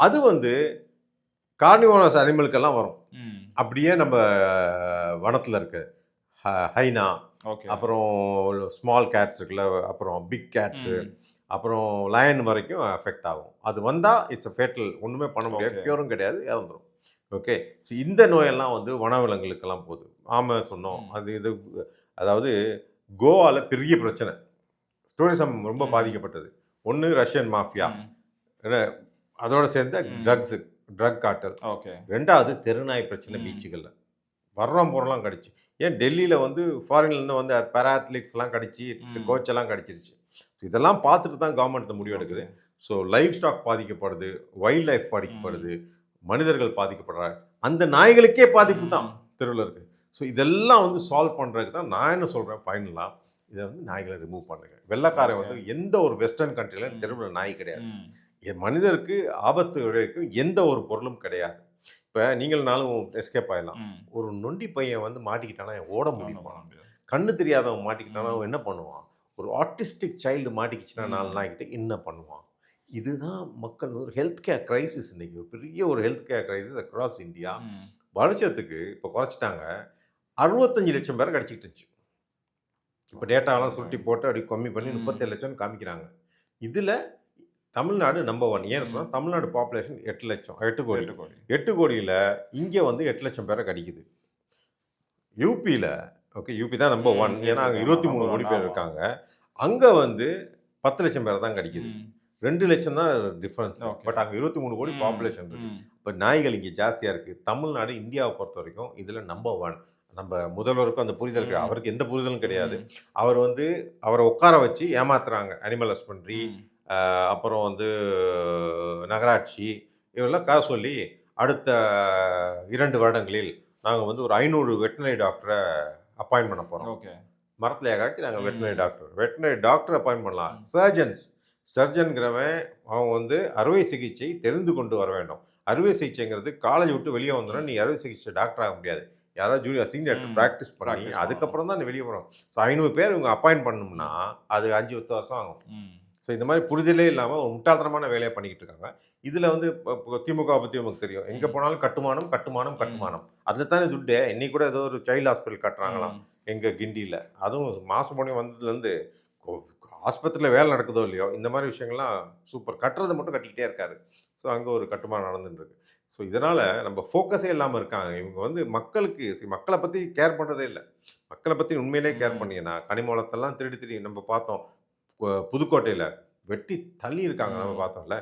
அது வந்து கார்னிவோரஸ் அனிமலுக்கெல்லாம் வரும். அப்படியே நம்ம வனத்தில் இருக்கு ஹைனா, அப்புறம் ஸ்மால் கேட்ஸ் இருக்குல்ல, அப்புறம் பிக் கேட்ஸு, அப்புறம் லயன் வரைக்கும் எஃபெக்ட் ஆகும். அது வந்தால் இட்ஸ் ஃபேட்டல். ஒன்றுமே பண்ண முடியாது, க்யூரும் கிடையாது, இறந்துடும். ஓகே. ஸோ இந்த நோயெல்லாம் வந்து வனவிலங்குகளுக்கெல்லாம் போகுது. ஆமாம் சொன்னோம். அது இது அதாவது கோவாவில் பெரிய பிரச்சனை, டூரிசம் ரொம்ப பாதிக்கப்பட்டது. ஒன்று ரஷ்யன் மாஃபியா, அதோட சேர்ந்த ட்ரக் கார்ட்டல். 2வது தெருநாய் பிரச்சனை பீச்சுகளில் வர்றோம் போகிறலாம் கடிச்சு. ஏன் டெல்லியில் வந்து ஃபாரின்லேருந்து வந்து பேரா அத்லீட்ஸ்லாம் கடிச்சு, கோச்செல்லாம் கடிச்சிருச்சு. இதெல்லாம் பார்த்துட்டு தான் கவர்மெண்ட் முடிவு எடுக்குது. ஸோ லைஃப் ஸ்டாக் பாதிக்கப்படுது, வைல்ட் லைஃப் பாதிக்கப்படுது, மனிதர்கள் பாதிக்கப்படுறாங்க. அந்த நாய்களுக்கே பாதிப்பு தான் தெருவில் இருக்குது. ஸோ இதெல்லாம் வந்து சால்வ் பண்ணுறதுக்கு தான் நான் என்ன சொல்கிறேன், ஃபைனலாக இதை வந்து நாய்களை ரிமூவ் பண்ணுங்க. வெள்ளைக்காரன் வந்து எந்த ஒரு வெஸ்டர்ன் கண்ட்ரியில் தெருவில் நாய் கிடையாது. மனிதருக்கு ஆபத்து விளைவிக்கும் எந்த ஒரு பொருளும் கிடையாது. இப்போ நீங்கள்னாலும் எஸ்கேப் ஆகிடலாம். ஒரு நொண்டி பையன் வந்து மாட்டிக்கிட்டானா ஓட முடியுமா? கண்ணு தெரியாதவன் மாட்டிக்கிட்டானா அவன் என்ன பண்ணுவான்? ஒரு ஆர்டிஸ்டிக் சைல்டு மாட்டிக்கிச்சுன்னா 4 நாய்கிட்ட என்ன பண்ணுவான்? இதுதான் மக்கள் ஒரு ஹெல்த் கேர் கிரைசிஸ். இன்றைக்கி ஒரு பெரிய ஒரு health care crisis across India. வருஷத்துக்கு இப்போ குறைச்சிட்டாங்க, 65 லட்சம் பேரை கடிச்சிக்கிட்டு இருந்துச்சு. இப்போ டேட்டாவெல்லாம் சுருட்டி போட்டு அப்படி கம்மி பண்ணி 37 லட்சம்னு காமிக்கிறாங்க. இதில் தமிழ்நாடு நம்பர் 1. ஏன்னு சொன்னால் தமிழ்நாடு பாப்புலேஷன் 8 கோடி. 8 கோடியில் இங்கே வந்து 8 லட்சம் பேரை கடிக்குது. யூபியில் யூபி தான் நம்பர் 1. ஏன்னா அங்கே 23 கோடி பேர் இருக்காங்க. அங்கே வந்து 10 லட்சம் பேரை தான் கடிக்குது. 2 லட்சம் தான் டிஃப்ரென்ஸ். பட் அங்கே 23 கோடி பாப்புலேஷன் இருக்குது. இப்போ நாய்கள் இங்கே ஜாஸ்தியாக இருக்குது. தமிழ்நாடு இந்தியாவை பொறுத்த வரைக்கும் இதில் நம்பர் 1. நம்ம முதல்வருக்கும் அந்த புரிதல் கிடையாது, அவருக்கு எந்த புரிதலும் கிடையாது. அவர் வந்து அவரை உட்கார வச்சு ஏமாத்துறாங்க. அனிமல் ஹஸ்பண்ட்ரி, அப்புறம் வந்து நகராட்சி, இவெல்லாம் காசு சொல்லி அடுத்த 2 வருடங்களில் நாங்கள் வந்து ஒரு 500 வெட்டினரி டாக்டரை அப்பாயின்ட் பண்ண போகிறோம். மரத்தில் ஏகாக்கி நாங்கள் வெட்டினரி டாக்டர் அப்பாயின்ட் பண்ணலாம். சர்ஜன்கிறவன் அவன் வந்து அறுவை சிகிச்சை தெரிந்து கொண்டு வர வேண்டும். அறுவை சிகிச்சைங்கிறது காலேஜ் விட்டு வெளியே வந்தோன்னா நீ அறுவை சிகிச்சை டாக்டர் ஆக முடியாது. யாராவது ஜூனியர் சீனியர் டாக்டர் ப்ராக்டிஸ் பண்ணி அதுக்கப்புறம் தான் நீ வெளியே போகிறோம். ஸோ 500 பேர் இவங்க அப்பாயின்ட் பண்ணணும்னா அது 5-10 வருஷம் ஆகும். ஸோ இந்த மாதிரி புரிதலே இல்லாமல் ஒரு முட்டாள்தனமான வேலையை பண்ணிக்கிட்டு இருக்காங்க. இதில் வந்து இப்போ திமுக பற்றி நமக்கு தெரியும், எங்கே போனாலும் கட்டுமானம். அதில் தானே துட்டு. இன்னைக்கு கூட ஏதோ ஒரு சைல்டு ஹாஸ்பிட்டல் கட்டுறாங்களாம் எங்கள் கிண்டியில். அதுவும் மாசுபணி வந்ததுலேருந்து ஆஸ்பத்திரியில் வேலை நடக்குதோ இல்லையோ, இந்த மாதிரி விஷயங்கள்லாம் சூப்பர். கட்டுறது மட்டும் கட்டிக்கிட்டே இருக்காரு. ஸோ அங்கே ஒரு கட்டுமானம் நடந்துட்டுருக்கு. ஸோ இதனால் நம்ம ஃபோக்கஸே இல்லாமல் இருக்காங்க. இவங்க வந்து மக்களை பற்றி கேர் பண்ணுறதே இல்லை. மக்களை பற்றி உண்மையிலே கேர் பண்ணிங்கன்னா கனிம வளத்தெல்லாம் திருடி நம்ம பார்த்தோம். புதுக்கோட்டையில் வெட்டி தள்ளி இருக்காங்க, நம்ம பார்த்தோம்ல.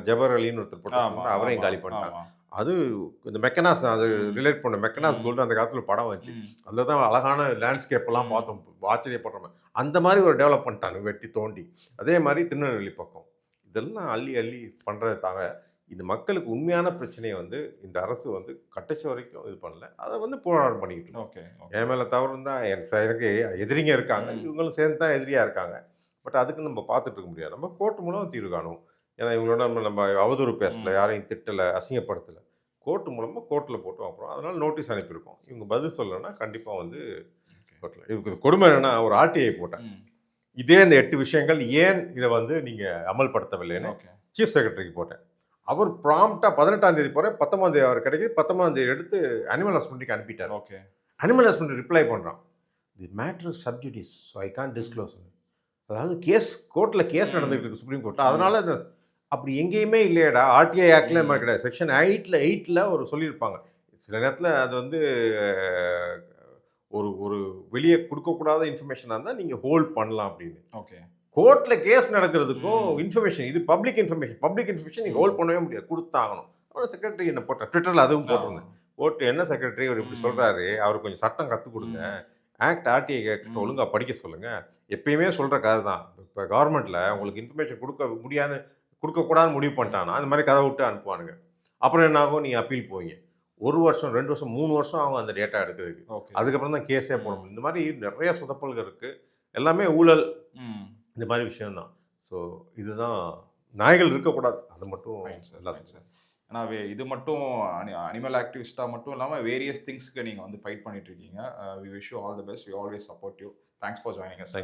ஜபர் அலின்னு ஒருத்தர் போட்டு அவரையும் காலி பண்ணிட்டாங்க. அது இந்த மெக்கனாஸ், அது ரிலேட் பண்ண மெக்கனாஸ் கோல்டு அந்த காலத்தில் படம் வந்துச்சு. அதில் தான் அழகான லேண்ட்ஸ்கேப்பெல்லாம் பார்த்தோம், ஆச்சரியப்படுறோம். அந்த மாதிரி ஒரு டெவலப் பண்ணிட்டாங்க வெட்டி தோண்டி. அதே மாதிரி திருநெல்வேலி பக்கம் இதெல்லாம் அள்ளி பண்ணுறதை தாங்க. இது மக்களுக்கு உண்மையான பிரச்சனையை வந்து இந்த அரசு வந்து கடைசி வரைக்கும் இது பண்ணல. அதை வந்து போராட்டம் பண்ணிக்கிட்டு இருக்கோம். என் மேலே தவறு இருந்தால் எனக்கு எதிரிங்க இருக்காங்க, இவங்களும் சேர்ந்து தான் எதிரியாக இருக்காங்க. பட் அதுக்கு நம்ம பார்த்துட்டு இருக்க முடியாது. நம்ம கோர்ட் மூலம் தீர்வு காணும். ஏன்னா இவங்களோட நம்ம அவதூறு பேசலை, யாரையும் திட்டலை, அசிங்கப்படுத்தலை. கோர்ட் மூலமாக கோர்ட்டில் போட்டு வாங்குறோம். அதனால் நோட்டீஸ் அனுப்பியிருக்கோம். இவங்க பதில் சொல்லலைன்னா கண்டிப்பாக வந்து கோர்ட்டில். இதுக்கு கொடுமை என்னன்னா, ஒரு ஆர்டிஐ போட்டேன். இதே இந்த 8 விஷயங்கள் ஏன் இதை வந்து நீங்கள் அமல்படுத்தவில்லைன்னு சீஃப் செக்ரட்டரிக்கு போட்டேன். அவர் ப்ராம்ப்டாக 18ஆம் தேதி போகிறேன், 19ஆம் தேதி அவர் கிடைக்கிது. 19ஆம் தேதி எடுத்து அனிமல் ஹஸ்பண்ட்ரிக்கு அனுப்பிட்டார். அனிமல் ஹஸ்பண்ட் ரிப்ளை பண்ணுறான், தி matter sub judice so I can't disclose. அதாவது கேஸ் கோர்ட்டில் கேஸ் நடந்துகிட்டு இருக்கு சுப்ரீம் கோர்ட்டில், அதனால அப்படி எங்கேயுமே இல்லையடா. ஆர்டிஐ ஆக்டில் மாதிரி கிடையாது. செக்ஷன் 8ல் ஒரு சொல்லியிருப்பாங்க. சில நேரத்தில் அது வந்து ஒரு ஒரு வெளியே கொடுக்கக்கூடாத இன்ஃபர்மேஷனாக இருந்தால் நீங்கள் ஹோல்ட் பண்ணலாம் அப்படின்னு. ஓகே. கோர்ட்டில் கேஸ் நடக்கிறதுக்கும் இன்ஃபர்மேஷன், இது பப்ளிக் இன்ஃபர்மேஷன் நீங்கள் ஹோல்ட் பண்ணவே முடியாது, கொடுத்தாகணும். அப்புறம் செக்ரட்டரி என்ன போட்டேன், ட்விட்டரில் அதுவும் போட்டிருந்தேன். போட்டு என்ன செக்ரட்டரி அவர் இப்படி சொல்கிறாரு, அவருக்கு கொஞ்சம் சட்டம் கற்றுக் கொடுங்க, ஆர்டிஐ ஆக்ட் ஒழுங்காக படிக்க சொல்லுங்கள். எப்பயுமே சொல்கிற கதை தான். இப்போ கவர்மெண்ட்டில் உங்களுக்கு இன்ஃபர்மேஷன் கொடுக்கக்கூடாதுன்னு முடிவு பண்ணிட்டாங்கன்னா அந்த மாதிரி கதை விட்டு அனுப்புவானுங்க. அப்புறம் என்ன ஆகும், நீங்கள் அப்பீல் போவீங்க. 1 வருஷம் 2 வருஷம் 3 வருஷம் ஆகும் அந்த டேட்டா எடுக்கிறதுக்கு. அதுக்கப்புறம் தான் கேஸே போட முடியும். இந்த மாதிரி நிறைய சொதப்பல்கள் இருக்குது. எல்லாமே ஊழல், இந்த மாதிரி விஷயம்தான். ஸோ இதுதான், நாய்கள் இருக்கக்கூடாது, அது மட்டும் எல்லாத்துக்கும். ஏன்னா இது மட்டும் அனிமல் ஆக்டிவிஸ்டாக மட்டும் இல்லாமல் வேரியஸ் திங்ஸ்க்கு நீங்கள் வந்து ஃபைட் பண்ணிட்டு இருக்கீங்க. We wish you all the best. We always support you. Thanks for joining as.